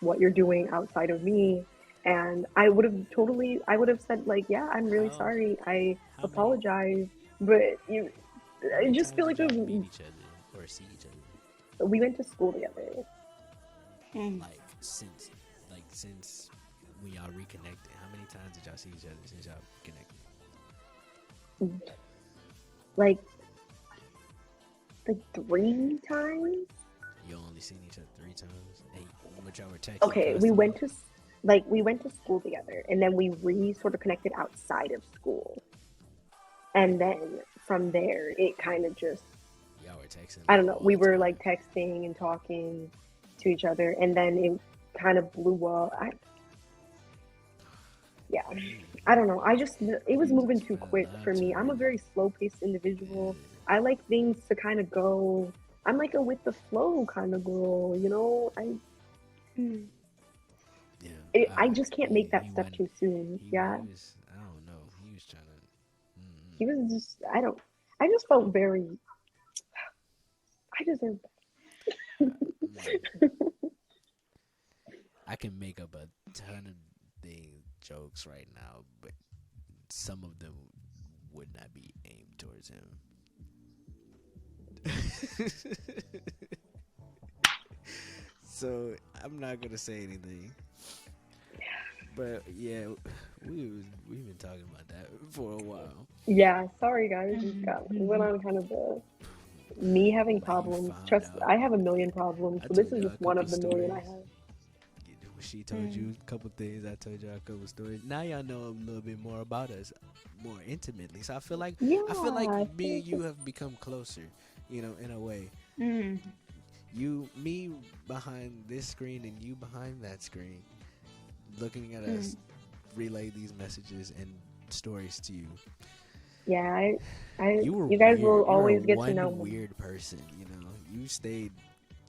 what you're doing outside of me." And I would have said, like, "Yeah, I'm really sorry. I apologize." But I just feel like meet each other or see each other. we went to school together. Like, since when y'all reconnected, how many times did y'all see each other since y'all connected? Like 3 times. You only seen each other 3 times, and but y'all were texting. Okay, we went to school together, and then we sort of connected outside of school, and then from there it kind of just, y'all were texting. I don't know. We were like texting and talking to each other, and then it kind of blew up. Yeah, I don't know. It was moving too quick for me. I'm a very slow-paced individual. I like things to kind of go. I'm like a with the flow kind of girl, you know. I just can't make that step too soon. Yeah. I don't know. He was trying to. He was just. I just felt very. I deserve that. I can make up a ton of jokes right now, but some of them would not be aimed towards him. So I'm not gonna say anything. But yeah, we've been talking about that for a while. Yeah, sorry guys, we went on kind of me having problems. Trust, I have a million problems, so this is just one of the million I have. She told you a couple things, I told you a couple stories. Now y'all know a little bit more about us, more intimately. So I feel like me and you have become closer, you know, in a way. Me behind this screen and you behind that screen, looking at us relay these messages and stories to you. Yeah, you guys will always get to know me. Weird person, you know. You stayed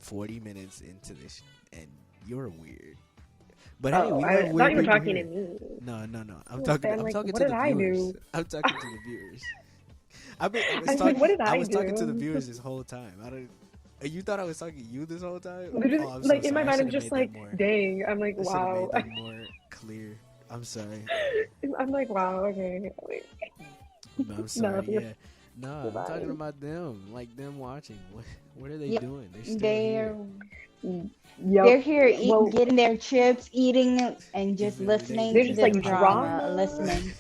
40 minutes into this, and you're weird. But hey, I thought you were talking to me. No. I'm talking to the viewers. I'm talking to the viewers. I was talking to the viewers this whole time. You thought I was talking to you this whole time? Like, in my mind, I'm just like, dang. I'm like, wow. I made that more clear. I'm sorry. I'm like, wow. Okay. No, I'm sorry. Yeah. No, I'm talking about them. Like, them watching. What are they doing? They're still here. They're Yep. here eating, Well, getting their chips, eating, and You just feel me? listening they're to just the like drama. drama. Listening.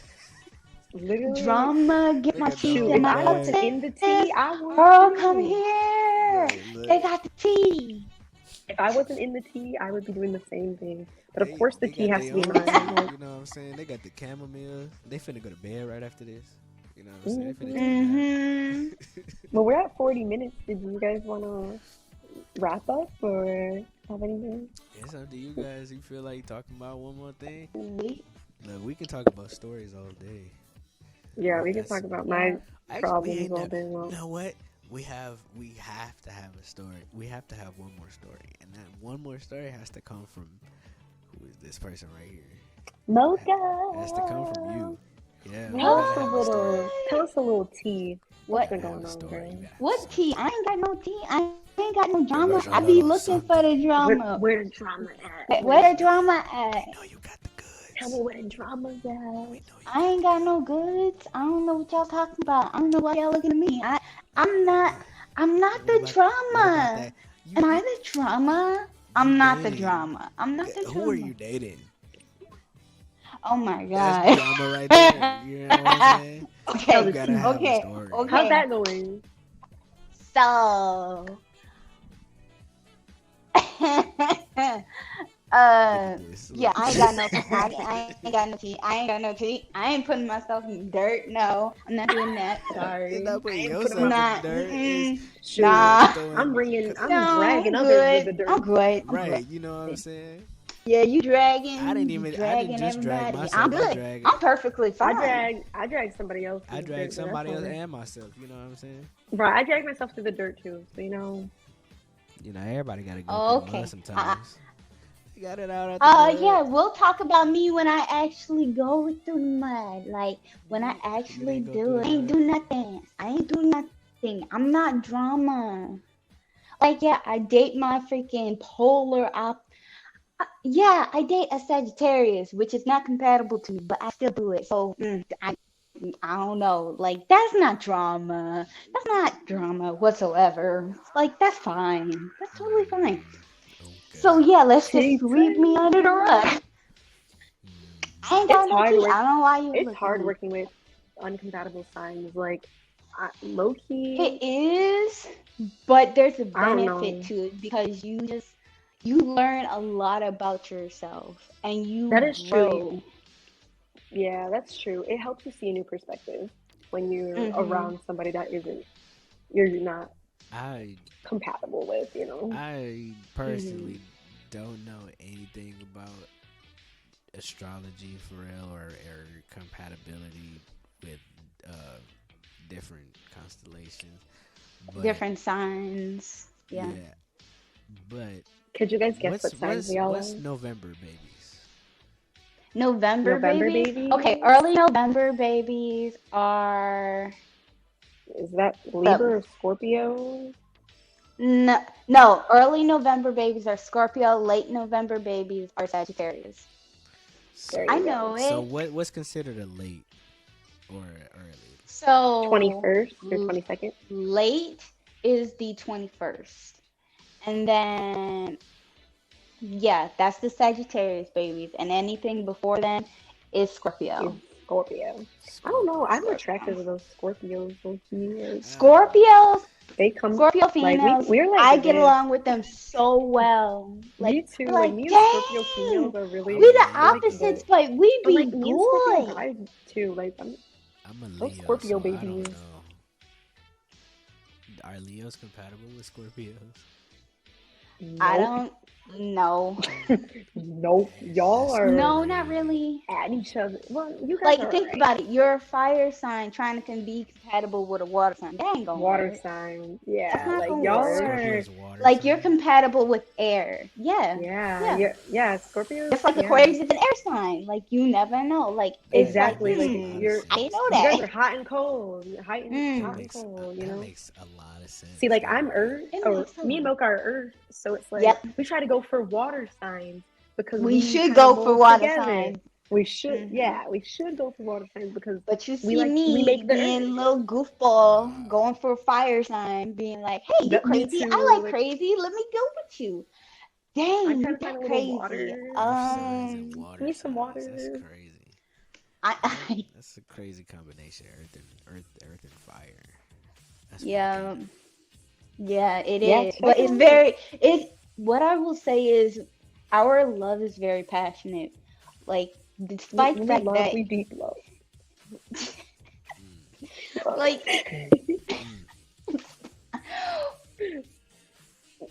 Literally. Drama, get Look my at the teeth Shoot, in whole if my I wasn't bag. in the this. tea, I would Girl, come too. here. They Look, got the tea. If I wasn't in the tea, I would be doing the same thing. But of they course, the they tea got has their to be own mine. tea. Like, You know what I'm saying? They got the chamomile. They finna go to bed right after this. You know what I'm saying? They finna take a nap. Mm-hmm. well, we're at 40 minutes. Did you guys want to wrap up or have anything? It's up to you guys. You feel like talking about one more thing? We, Look, we can talk about stories all day. Yeah, we can That's- talk about my Actually, we problems ain't all day long. You know what? We have to have a story. We have to have one more story, and that one more story has to come from who is this person right here? Mocha. It has to come from you. Yeah, we Tell gotta us a have a story. little. Tell us a little tea. What's what? been You gotta going have a on, story. girl? You gotta have a What story. tea? I ain't got no tea. I ain't got no drama. us a I be little looking for something. the drama. Where the drama at? Where the drama at? We know you got the goods. Tell me where the drama's at. We know you I ain't got no goods. I don't know what y'all talking about. I don't know why y'all looking at me. I'm not What the about drama. that? You, Am I the drama? I'm not the dating. drama. I'm not the Who are drama. you dating? Oh my That's god. drama right there. You know what I'm saying? Okay. You gotta have a Okay. story. Okay. How's that going? So, Look at this. yeah, Look. I ain't got no tea. I ain't got no tea. I ain't got no tea. I ain't putting myself in dirt. No, I'm not doing that. Sorry. You're not putting I ain't yourself putting in Not. dirt. Mm-mm. Shoot, Nah. I'm bringing. I'm No, dragging I'm others good. with the dirt. I'm good. I'm Right, good. you know what I'm saying? Yeah, you dragging. I didn't You even. I dragging didn't just drag everybody. myself. I'm good. I I'm perfectly fine. I drag somebody else. I through the drag dirt, but somebody that's else fine. and myself. You know what I'm saying? Right, I drag myself through the dirt too. So You know, everybody gotta go Oh, through okay. mud sometimes. You got it out at the mud. Yeah, we'll talk about me when I actually go through the mud. Like when I actually didn't go do through it. the I ain't mud? do nothing. I ain't do nothing. I'm not drama. Like yeah, I date my freaking polar op. Yeah, I date a Sagittarius, which is not compatible to me, but I still do it. So I don't know. Like that's not drama. That's not drama whatsoever. Like that's fine. That's totally fine. So Okay. yeah, let's just sweep me under the rug. I ain't got it's no hard tea. work. I don't know why you It's looking hard at me. working with uncompatible signs. Like, low It key. is, but there's a I don't benefit know. to it because you learn a lot about yourself and you That is true. grow. Yeah, that's true. It helps you see a new perspective when you're Mhm. around somebody that you're not I compatible with. I personally don't know anything about astrology for real or compatibility with different constellations. But, Different signs. yeah. Yeah. But Could you guys guess what signs we all what's are? November babies? November babies? babies? Okay, early November babies are Is that Libra or Scorpio? no, early November babies are Scorpio, late November babies are Sagittarius. There I you go. know it. So what's considered a late or early? So 21st or 22nd? late is the 21st. And then yeah, that's the Sagittarius babies. And anything before then is Scorpio. Is Scorpio. I don't know. I'm attracted to those Scorpios. Like, Scorpios, they come Scorpio like females, we're like I get this. along with them so well. Like, Me too. like, Me and dang, Scorpio females are really we the like, opposites, but we but be like me and Scorpio good. guys too. Like I'm a those Leo, Scorpio so I babies. don't know. Are Leos compatible with Scorpios? I Nope. don't know. Nope. Y'all are No, not really. at each other. Well, you guys Like, are think alright. about it. You're a fire sign trying to be compatible with a water sign. That ain't gonna Water work. sign. That's Yeah, not like gonna y'all work. are. Scorpio's water Like, you're sign? compatible with air. Yeah. Yeah. Scorpios. Just like Yeah. Aquarius is an air sign. Like, you never know. Like, it's Exactly. like, Like Makes a lot of you're. I didn't know You guys are that. hot and cold. Hot Mm. and cold. You That know. makes a lot of sense. See, like yeah. I'm Earth, It or makes a me and lot. Mocha are Earth, so it's like Yep. we try to go for water signs because We we should kind of go for mold water together. signs. We should, Mhm. yeah, we should go for water signs because But you we see we make me the being a Earth. little goofball, going for a fire sign, being like, hey, you Me crazy? too. I like Like crazy. Let me go with you. Dang, I'm you trying to find that a little crazy. water. Earth signs and Give water me some signs. That's water. crazy. I That's a crazy combination. Earth and fire. That's pretty yeah, deep. yeah, it Yeah, is. check But it it's out. very it. What I will say is, our love is very passionate. Like, despite the We fact love, that, we deep love. Mm, like, mm.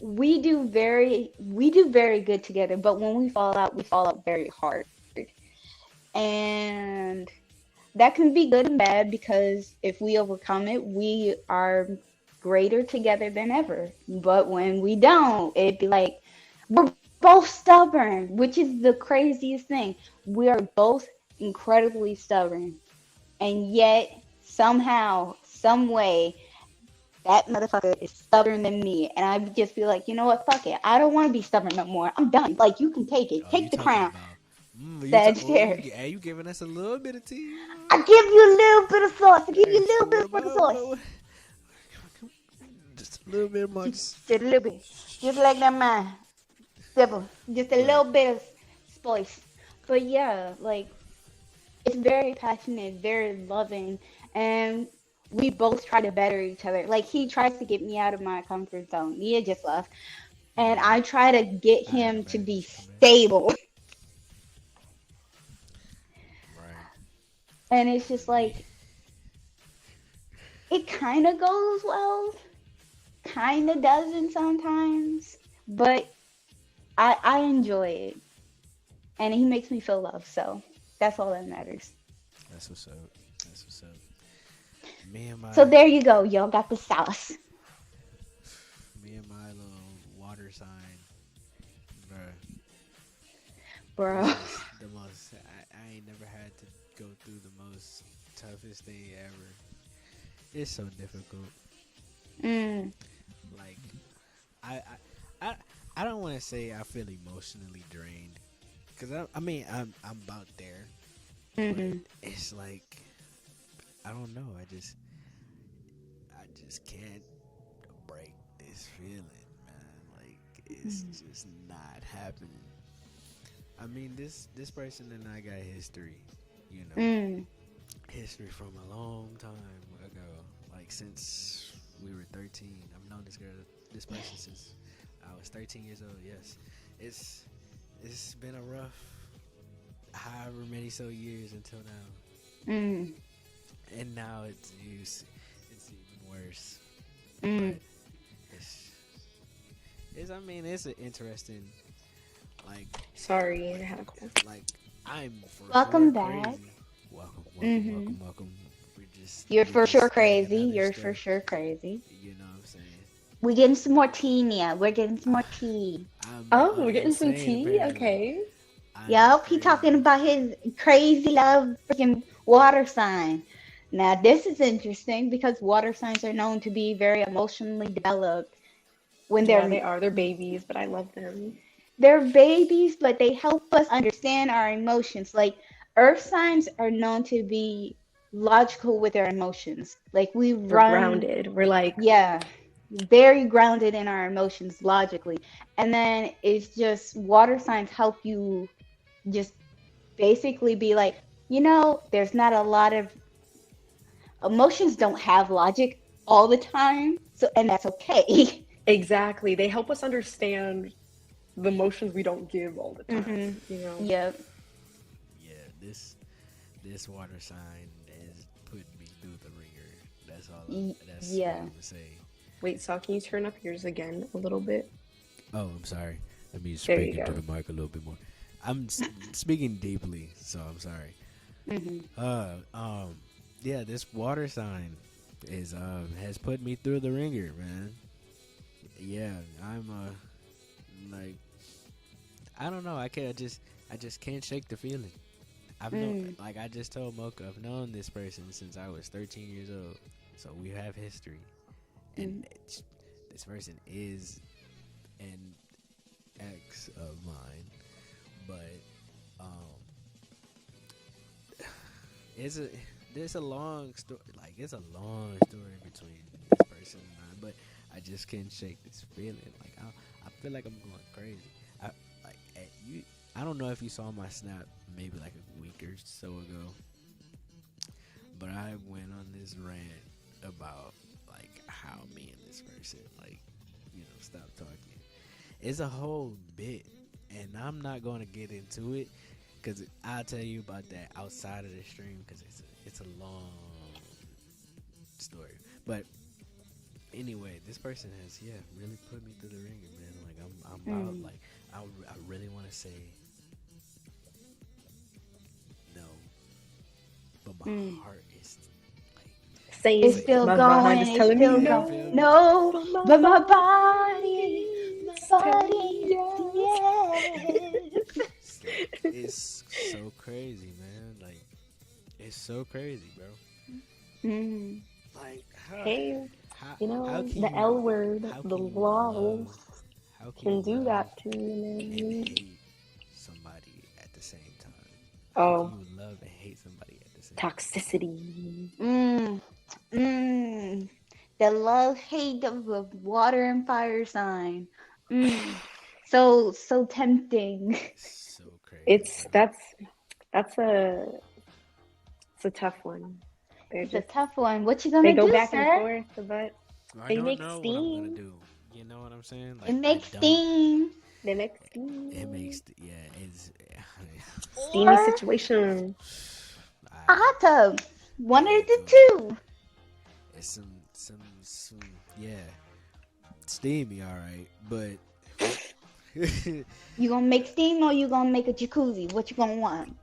we do very good together. But when we fall out very hard, and that can be good and bad because if we overcome it, we are greater together than ever. But when we don't, it'd be like we're both stubborn, which is the craziest thing. We are both incredibly stubborn, and yet somehow, some way, that motherfucker is stubborn than me, and I would just be like, you know what, fuck it, I don't want to be stubborn no more. I'm done. Like, you can take it, Oh, you take the talking crown, about? Sagittarius. Hey, you giving us a little bit of tea? I give you a little bit of sauce. I give you Hey, a so little what bit of fucking about sauce. just a little bit more? Just a little bit. Just like that man. Simple. Just a Right. little bit of spice. But yeah, like, it's very passionate, very loving, and we both try to better each other. Like, he tries to get me out of my comfort zone. Nia just left. And Mm, I try to get I had a him to be message come in. stable. Right. And it's just Me. like, it kind of goes well, kind of doesn't sometimes, but I enjoy it. And he makes me feel loved, so that's all that matters. That's what's up. That's what's up. Me and So my there you go, y'all got the sauce. me and my little water sign, bruh. Bro. This is the most. I ain't never had to go through the most toughest thing ever. It's so difficult. Mm, Like I I I, I don't want to say I feel emotionally drained because I mean I'm about there, but hmm it's like I don't know. I just can't break this feeling, man. Like it's just not happening. I mean this person and I got history, you know, mm, history from a long time ago, like since we were 13. I've known this person since I was 13 years old. Yes, it's it's been a rough, however many so years until now, mm, and now it's even worse. mm. But it's it's I mean it's an interesting like Sorry, I had a call. like I'm for sure Welcome back. crazy. Welcome, welcome, hmm welcome, welcome. You're We for just sure studying crazy. other You're for stuff. sure crazy. You know what I'm saying? We're getting some more tea, Nia. We're getting some more tea. I'm Oh, we're getting some insane tea? apparently. Okay. I'm Yup, he talking crazy. about his crazy love freaking water sign. Now this is interesting because water signs are known to be very emotionally developed when Yeah, they are. They're babies, but I love them. they're babies, but they help us understand our emotions. Like, earth signs are known to be logical with their emotions. Like, we We're run, grounded. We're like, yeah, very grounded in our emotions logically. And then it's just water signs help you just basically be like, there's not a lot of emotions don't have logic all the time. So, and that's okay. exactly. They help us understand the emotions we don't give all the hmm time, you know? Yep. Yeah, this water sign is putting me through the ringer. That's what Yeah. I'm gonna say. Wait, Sal, can you turn up yours again a little bit? Oh, I'm sorry. Let me There speak you into go. the mic a little bit more. I'm speaking deeply, so I'm sorry. hmm Uh, yeah, this water sign is has put me through the ringer, man. Yeah, I'm like I don't know. I just can't shake the feeling. I've known Mm. like I just told Mocha I've known this person since I was 13 years old. So we have history, Mm. and this person is an ex of mine, but um, it's a there's a long story. Like it's a long story between this person and I, but I just can't shake this feeling. Like I feel like I'm going crazy. I don't know if you saw my snap maybe like a week or so ago, but I went on this rant about like how me and this person stop talking. It's a whole bit, and I'm not going to get into it because I'll tell you about that outside of the stream because it's a long story. But anyway, this person has really put me through the ringer, man. Like I'm out, like I really want to say no, but my heart is like saying It's still my going. mind is It's telling still me going. no. No, but my body, yes. it's so crazy, man. Like it's so crazy, bro. Like Hey, how the can you, L word, how the can you law love- how can you do love that to you, and man. hate somebody at the same time? Oh, How can you love and hate somebody at the same toxicity. The love hate of the water and fire sign. So tempting. So crazy. It's bro. that's it's a tough one. They're It's a just tough one. What you they gonna go do, back sir? and forth, but I they don't make know what I'm gonna steam. do. You know what I'm saying? Like It makes I don't. steam. They make steam. It makes it's steamy Or situation. a hot tub. One There of you the two. it's some steamy, all right, but You gonna make steam or you gonna make a jacuzzi? What you gonna want?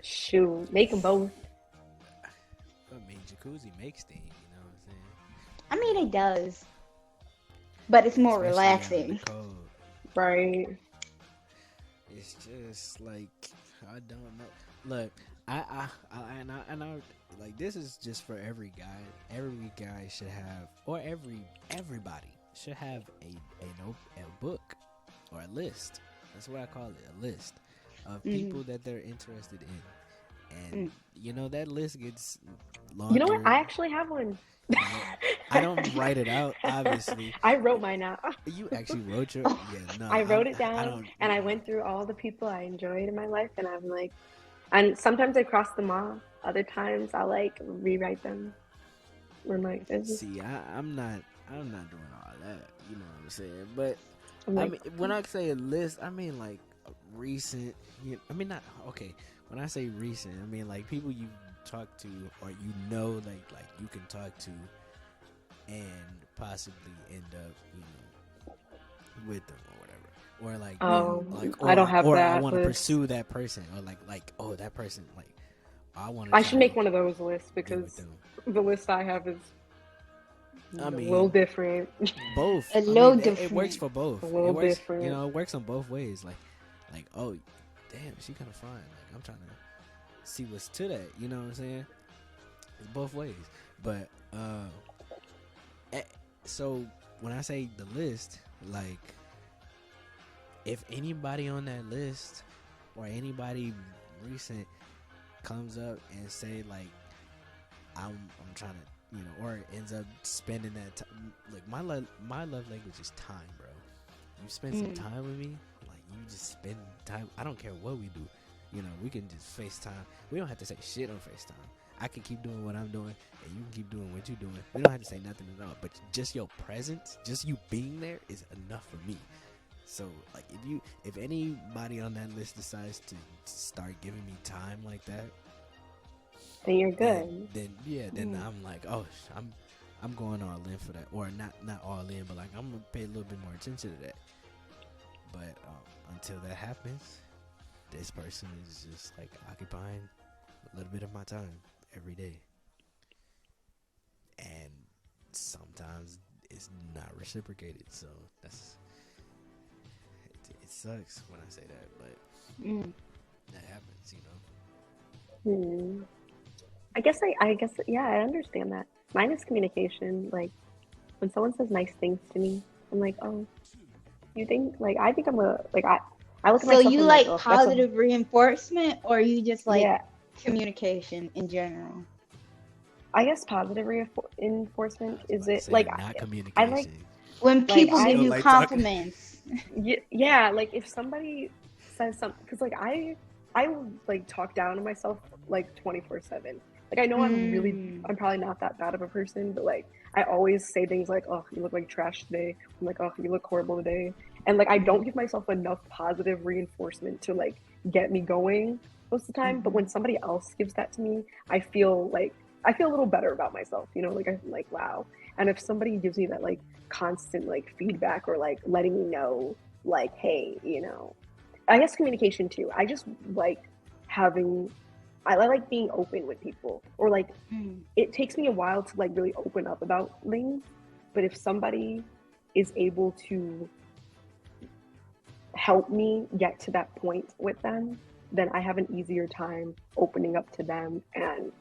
Shoot, make them both. I mean jacuzzi makes steam. You know what I'm saying? I mean, it does, but it's more Especially out in relaxing. the cold. Right. It's just like I don't know. Look, I like this is just for every guy. Every guy should have, or everybody should have a book or a list. That's what I call it, a list of people that they're interested in, and that list gets longer. You know what? I actually have one. I don't write it out, obviously. I wrote mine out. You actually wrote your no. I wrote it I down, don't, and I went through all the people I enjoyed in my life, and I'm like, and sometimes I cross them off. Other times I like rewrite them. I'm like, see, I'm not doing all that. You know what I'm saying? But I'm like, I mean, when I say a list, I mean like recent. I mean not okay. When I say recent, I mean like people you talk to or like you can talk to and possibly end up with them or whatever, or like or, I don't have or that I want to list. pursue that person, or like oh that person, like I want to. I should make one of those lists get with because them. the list I have is I mean, a little different. both. A I mean, little it different. works for both. A little it works, different. it works on both ways. Like oh, damn, she kind of fine. Like I'm trying to see what's to that. You know what I'm saying? It's both ways. But so when I say the list, like if anybody on that list or anybody recent comes up and say like I'm trying to or ends up spending that time, like my love language is time, bro. You spend some time with me, like you just spend time. I don't care what we do, we can just FaceTime. We don't have to say shit on FaceTime. I can keep doing what I'm doing, and you can keep doing what you're doing. We don't have to say nothing at all. But just your presence, just you being there, is enough for me. So, like, if anybody on that list decides to start giving me time like that, Then you're good. Then I'm like, oh, I'm going all in for that, or not all in, but like I'm gonna pay a little bit more attention to that. But until that happens, this person is just like occupying a little bit of my time every day, and sometimes it's not reciprocated. So it sucks when I say that, but that happens, I guess I understand that. Mine is communication. Like when someone says nice things to me, I'm like, oh, you think like I think I'm a like I look at So myself you and like oh, that's positive reinforcement, or you just like yeah. communication in general? I guess positive reinforcement is it like like not communication. I like When people I give don't you like talking. compliments. yeah, like if somebody says something, because like I like talk down to myself like 24/7. Like I know I'm probably not that bad of a person, but like I always say things like, "Oh, you look like trash today." I'm like, "Oh, you look horrible today," and like I don't give myself enough positive reinforcement to like get me going most of the time. But when somebody else gives that to me, I feel a little better about myself. You know, like I'm like, wow. And if somebody gives me that like constant like feedback or like letting me know like, hey, you know, I guess communication too. I just like I like being open with people, or like it takes me a while to like really open up about things. But if somebody is able to help me get to that point with them, then I have an easier time opening up to them, and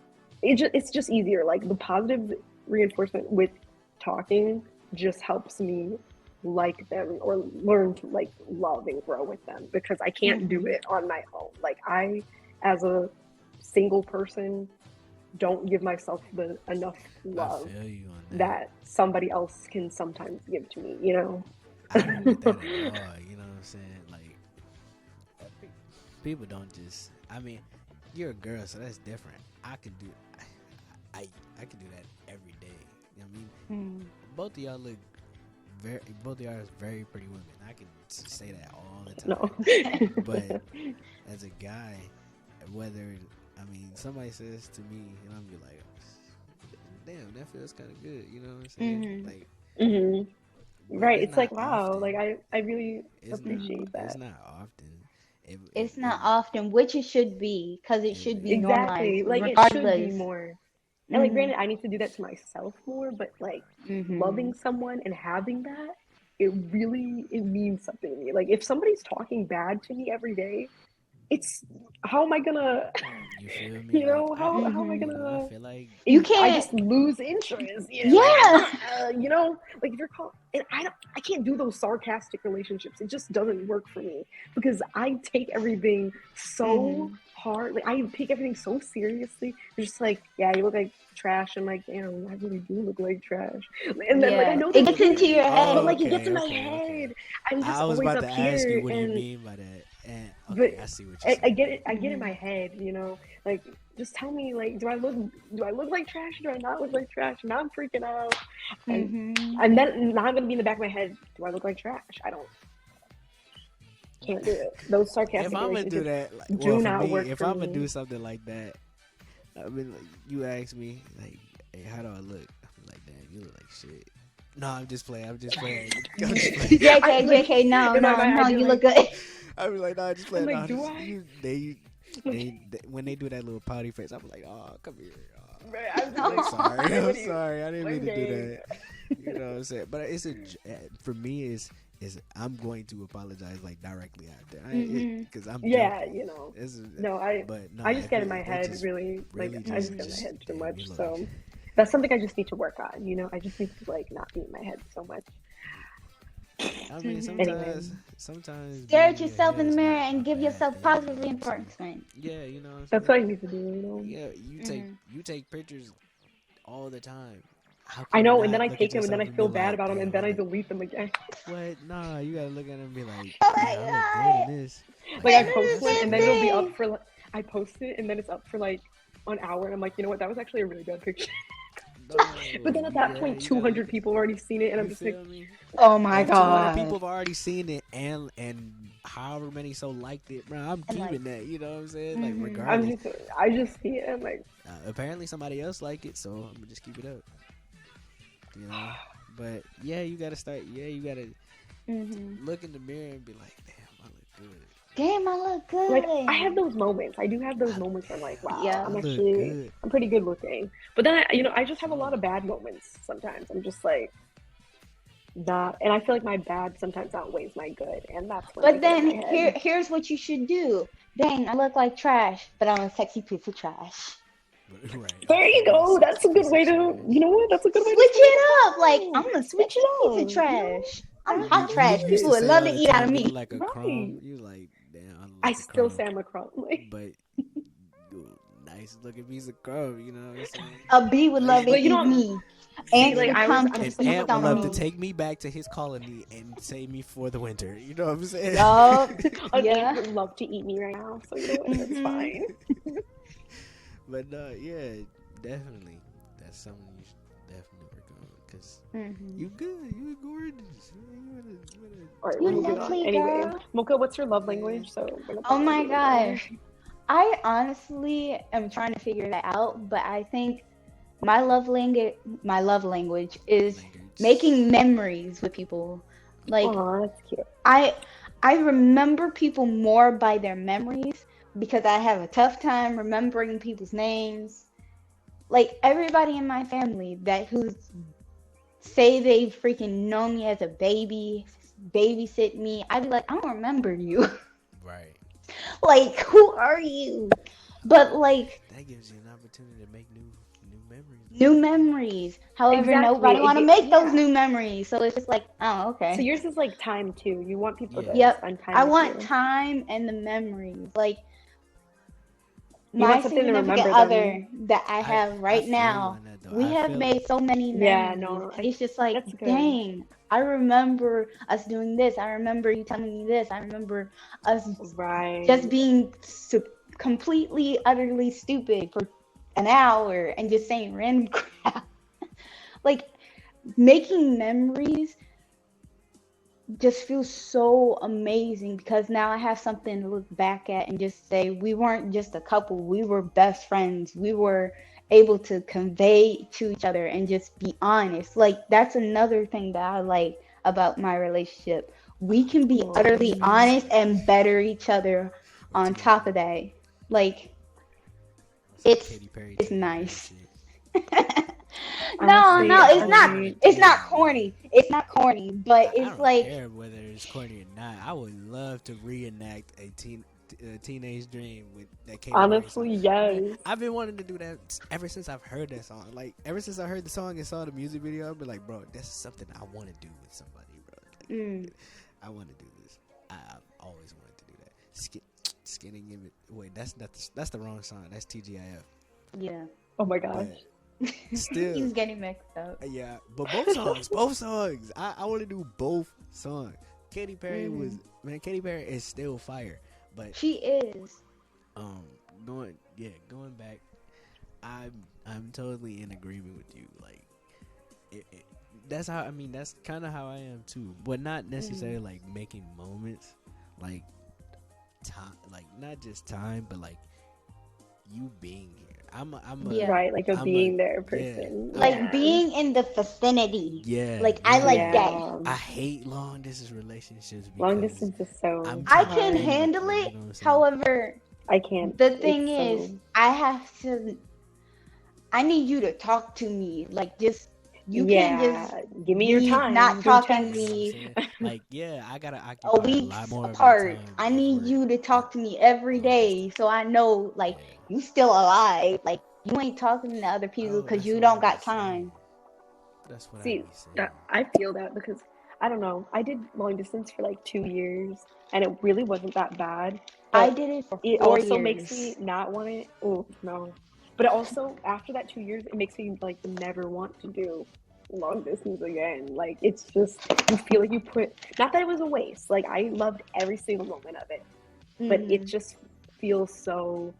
it's just easier. Like the positive reinforcement with talking just helps me like them or learn to like love and grow with them, because I can't do it on my own. Like I, as a single person, don't give myself the enough love that somebody else can sometimes give to me, you know? I don't get that at all, you know what I'm saying? Like, people don't just, I mean, you're a girl, so that's different. I can do that every day. You know what I mean? Both of y'all look both of y'all are very pretty women. I can say that all the time. No. But as a guy, whether, I mean, somebody says to me, and I'm be like, damn, that feels kind of good. You know what I'm saying? Like, right. It's like, wow, like I really appreciate that. It's not often. It's not often, which it should be, because it should be exactly normalized, like regardless. It should be more. And like, granted, I need to do that to myself more, but like loving someone and having that, it means something to me. Like if somebody's talking bad to me every day, it's, how am I gonna, you feel me? You know, how am I gonna, I feel like you can't, I just lose interest. You know? Yeah. Like, you know, like if you're called, and I can't do those sarcastic relationships. It just doesn't work for me, because I take everything so hard. Like I take everything so seriously. It's just like, yeah, you look like trash. I'm like, damn, I really do look like trash. And then like I know it gets into your head, but like it gets in my head. I'm just I was always about up to here. ask you what and, you mean by that. And but I see what you're saying. I get it. I get in my head, you know. Like, just tell me, like, do I look like trash? Do I not look like trash? Now I'm freaking out, and then now I'm gonna be in the back of my head. Do I look like trash? Can't do it. Those sarcastic if I'm gonna do that, like, do not work. If I'm gonna do something like that, I mean, like, you ask me, like, hey, how do I look? I'm like, damn, you look like shit. No, I'm just playing. JK, no, you look good. I be like, I'm just playing. Like, do I? They, when they do that little pouty face, I'm like, oh, come here. I'm like, sorry. I'm sorry. I didn't mean to do that. You know what I'm saying? But for me, is I'm going to apologize like directly after, because I'm joking. You know. I just get in my head really I just get in my head too much. So that's something I just need to work on. You know, I just need to like not be in my head so much. I mean, sometimes stare at yourself in the mirror and give yourself positive reinforcement. Yeah, you know. That's what I need to do. You know. Yeah, you take pictures all the time. I know, and then I take them, and then I feel bad about them, and then I delete them again. What? Nah, you gotta look at them and be like, I look good in this. Like I post one, and then it'll be up for. I post it, and then it's up for like an hour, and I'm like, you know what? That was actually a really bad picture. But then at that point, 200 people have already seen it, and I'm just like, oh my god, 200 people have already seen it, and however many so liked it, bro. I'm keeping that. You know what I'm saying? Like regardless, I just see it. I'm like, apparently somebody else liked it, so I'm gonna just keep it up. You know, but yeah, you gotta start. Yeah, you gotta look in the mirror and be like, damn, I look good. Damn, I look good. Like I have those moments. I do have those moments where I'm like, wow, I'm pretty good looking. But then I just have a lot of bad moments sometimes. I'm just like not, and I feel like my bad sometimes outweighs my good, and that's when. But then here's what you should do. Dang, I look like trash, but I'm a sexy piece of trash. Right. There you go. That's a good way to. You know what? That's a good way switch to it up. Like I'm a switch piece of trash. I'm hot trash. People would love to eat out of me. Like a crumb. You like, damn. I still say I'm a crumb. But nice looking piece of crumb. You know what I'm saying? A bee would love to eat me. See, like Ants I will was, come I'm to And just thinking Ant feast would about on love to me. take me back to his colony and save me for the winter. You know what I'm saying? Yup. an Yeah. ant would love to eat me right now. So you know what? That's Mhm. fine. But yeah, definitely. That's something you should definitely work on. Because Mhm. you good. You gorgeous. You All right, You we're moving on. lovely Anyway, girl. Mocha, what's your love language? So we're gonna Oh pause my it right now. gosh. I honestly am trying to figure that out, but I think my love language is language. making memories with people. Like Oh, that's cute. I I remember people more by their memories because I have a tough time remembering people's names. Like everybody in my family that who's say they freaking know me as a baby, babysit me, I'd be like, I don't remember you. Right. Like, who are you? But like That gives you an opportunity to make new memories. new memories. However, nobody Exactly. want to make those Yeah. new memories. So it's just like, oh, So okay. yours is like time too. You want people to Yeah. Yep. spend time I with want you. time and the memories. Like You my want something to significant remember other them. that I have I right feel you now, on that though. we I have feel made so many Yeah, memories. no, It's just like, that's good. dang, I remember us doing this. I remember you telling me this. I remember us Right. just being completely, utterly stupid for an hour and just saying random crap. Like making memories just feels so amazing because now I have something to look back at and just say we weren't just a couple, we were best friends. We were able to convey to each other and just be honest. Like that's another thing that I like about my relationship. We can be Oh, utterly honest and better each other Wait on till top you of that. Like some it's Katy Perry it's Taylor nice. shit. No, honestly, no, it's not. agreed. It's not corny. It's not corny, but I it's don't like care whether it's corny or not. I would love to reenact a teenage dream with that Katy Perry song. Honestly, yes. Man, I've been wanting to do that ever since I've heard that song. Like ever since I heard the song and saw the music video, I've been like, bro, this is something I want to do with somebody, bro. Like, I want to do this. I've always wanted to do that. Skinning in it. Wait, that's the wrong song. That's TGIF. yeah. Oh my gosh. But still, He's getting mixed up. yeah, but both songs. I want to do both songs. Katy Perry Katy Perry is still fire, but She is. going back, I'm totally in agreement with you. Like, that's how that's kind of how I am too, but not necessarily like making moments, like time, like not just time, but like you being here. Yeah. Right, like a I'm being a- there yeah, person. Like Yeah. being in the vicinity. Yeah, Like I like yeah. that. I hate long distance relationships because Long distance is so I'm I trying to can be with handle you, it. you know what I'm saying? However, I can't. the thing It's is, so, I have to. I need you to talk to me. Like just you yeah. can't just Give me your be time. not Do talking to You know what I'm me saying? Like, yeah, I gotta a occupy a week lot more of your apart. time. I of need work. you to talk to me every Long distance. day so I know like Yeah. you still alive. Like you ain't talking to other people Oh, because that's you what don't I got be saying. time. That's what I see, be saying. that, I feel that because I don't know. I did long distance for like 2 years, and it really wasn't that bad. I But did it for it 4 also years. makes me not want it. Oh no! But it also after that 2 years, it makes me like never want to do long distance again. Like it's just you feel like you put. Not that it was a waste. Like I loved every single moment of it, but it just feels so.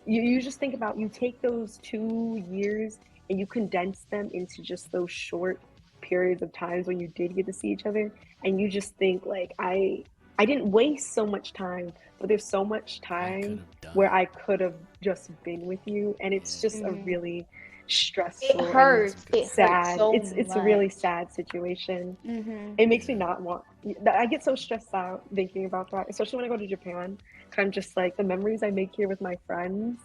You just think about you take those 2 years and you condense them into just those short periods of times when you did get to see each other, and you just think like I didn't waste so much time, but there's so much time where I could have just been with you, and it's just a really It stressful hurts. and It hurts sad. so It's a really much. sad situation. Mm-hmm. It makes me not want. I get so stressed out thinking about that, especially when I go to Japan. 'Cause I'm just like the memories I make here with my friends,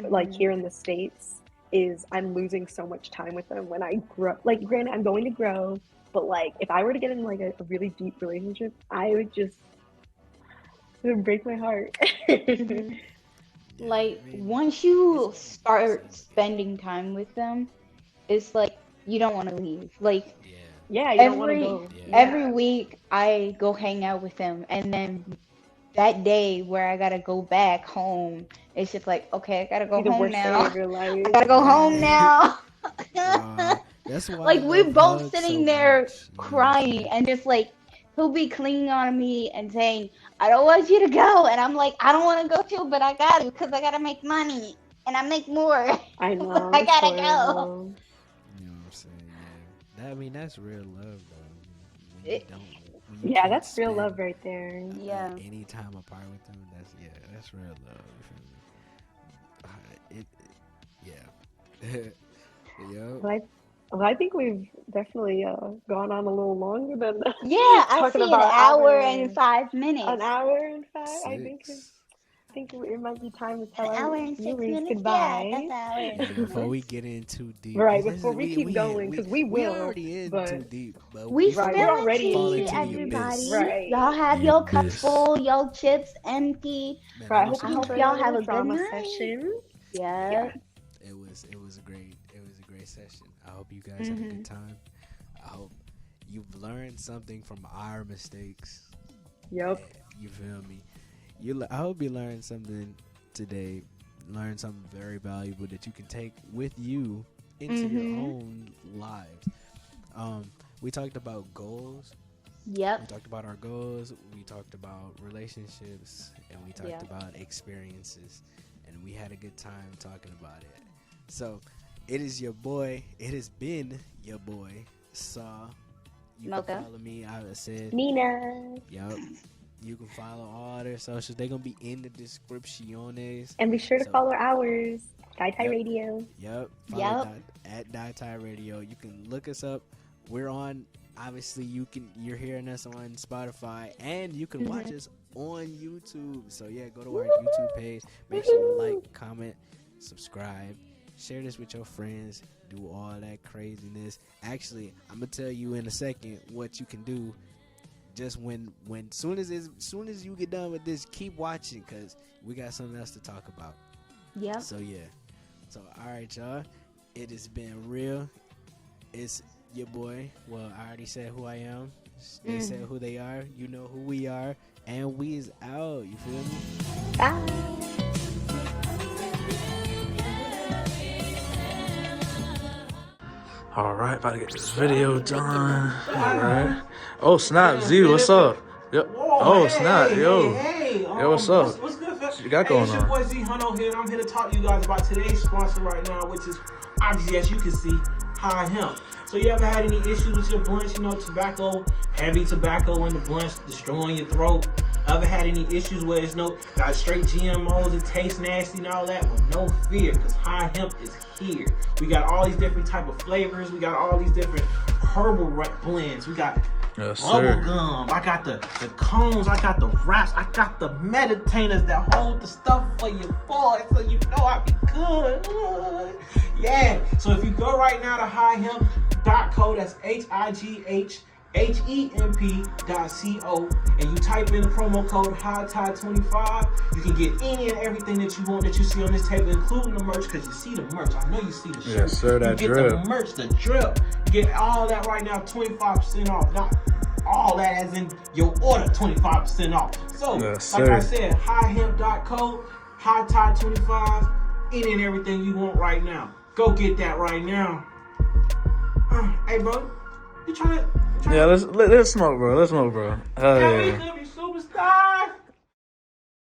like here in the States, is I'm losing so much time with them when I grow. Like, granted, I'm going to grow, but like if I were to get in like a really deep relationship, I would just it would break my heart. Mm-hmm. Like once you start spending time with them, it's like you don't want to leave. Like Yeah, you don't want to every go. every week I go hang out with them, and then that day where I gotta go back home, it's just like okay, I gotta go Be the home worst day now. of your life. I gotta go home now. That's why I Like we're love both hugs sitting so there much, you know what I'm crying saying? and just like he'll be clinging on me and saying, I don't want you to go. And I'm like, I don't want to go too, but I got to because I got to make money and I make more. I But know I it's got to go. horrible. You know what I'm saying? Yeah. I mean, that's real love, though. It, When you Yeah, can't that's real spend love right there. yeah. any time apart with them, that's real love. You feel me? Yep. Well, I think we've definitely gone on a little longer than Yeah, I talking see an about hour and our 5 minutes. an hour and five. Six. I think it might be time to An tell our hour and six viewers minutes? Yeah, goodbye. that's an hour and Yeah, 6 before we minutes. get in too deep, Right, before we keep going, because we we will, already in but too deep, but We before right, we're spilling already fall in tea, into too the deep. abyss, everybody. Right, Y'all have the your cups abyss, full, your chips empty. man, right. I I'm hope so I you hope enjoyed our y'all happy. have little a good drama night. session. Yeah. Yeah. It was a great session. I hope you guys had a good time. I hope you've learned something from our mistakes. Yep. You feel me? I hope you learned something today. Learn something very valuable that you can take with you into your own lives. We talked about goals. Yep. We talked about our goals. We talked about relationships, and we talked about experiences. And we had a good time talking about it. So, it is your boy. It has been your boy, Saw. You Mocha. can follow me. I said. Nina. Yup. You can follow all their socials. They're going to be in the descripciones. And be sure to So- follow ours. DyeTie Yep. Radio. Yep. Follow at DyeTie Radio. You can look us up. We're on. Obviously, you're hearing us on Spotify, and you can watch us on YouTube. So yeah, go to our YouTube page. Make sure you like, comment, subscribe, share this with your friends. Do all that craziness. Actually, I'm gonna tell you in a second what you can do. Just soon as you get done with this, keep watching because we got something else to talk about. Yep. So yeah. So all right, y'all. It has been real. It's your boy. Well, I already said who I am. They said who they are. You know who we are, and we is out. You feel me? Bye. Alright, about to get this video done. Alright. Oh, snap. Z, what's up? Yep. Oh, snap. Yo. Yo, what's up? What's good, fam? What you got going It's your on? boy Zhunno here, and I'm here to talk to you guys about today's sponsor right now, which is obviously, as you can see, High Hemp. So you ever had any issues with your blunts, tobacco, heavy tobacco in the blunts, destroying your throat? Ever had any issues where it's got straight GMOs, it tastes nasty and all that? Well, no fear, because High Hemp is here. We got all these different type of flavors. We got all these different herbal blends. We got Yes, bubble sir. gum. I got the cones. I got the wraps. I got the meditators that hold the stuff for your boy, so you know I be good. Yeah. So if you go right now to highhemp.co, that's HIGHHEMP.co, and you type in the promo code HighTide25, you can get any and everything that you want that you see on this table, including the merch, because you see the merch. I know you see the shirt. Yes, sir, that you get drip. the merch, the drip. You get all that right now, 25% off. Not all that as in your order, 25% off. So, Yes, like I sir. said, highhemp.co, HighTide25, any and everything you want right now. Go get that right now. Hey, bro, you trying to... Yeah, let's smoke, bro. Let's smoke, bro. Hell Yeah, yeah. we could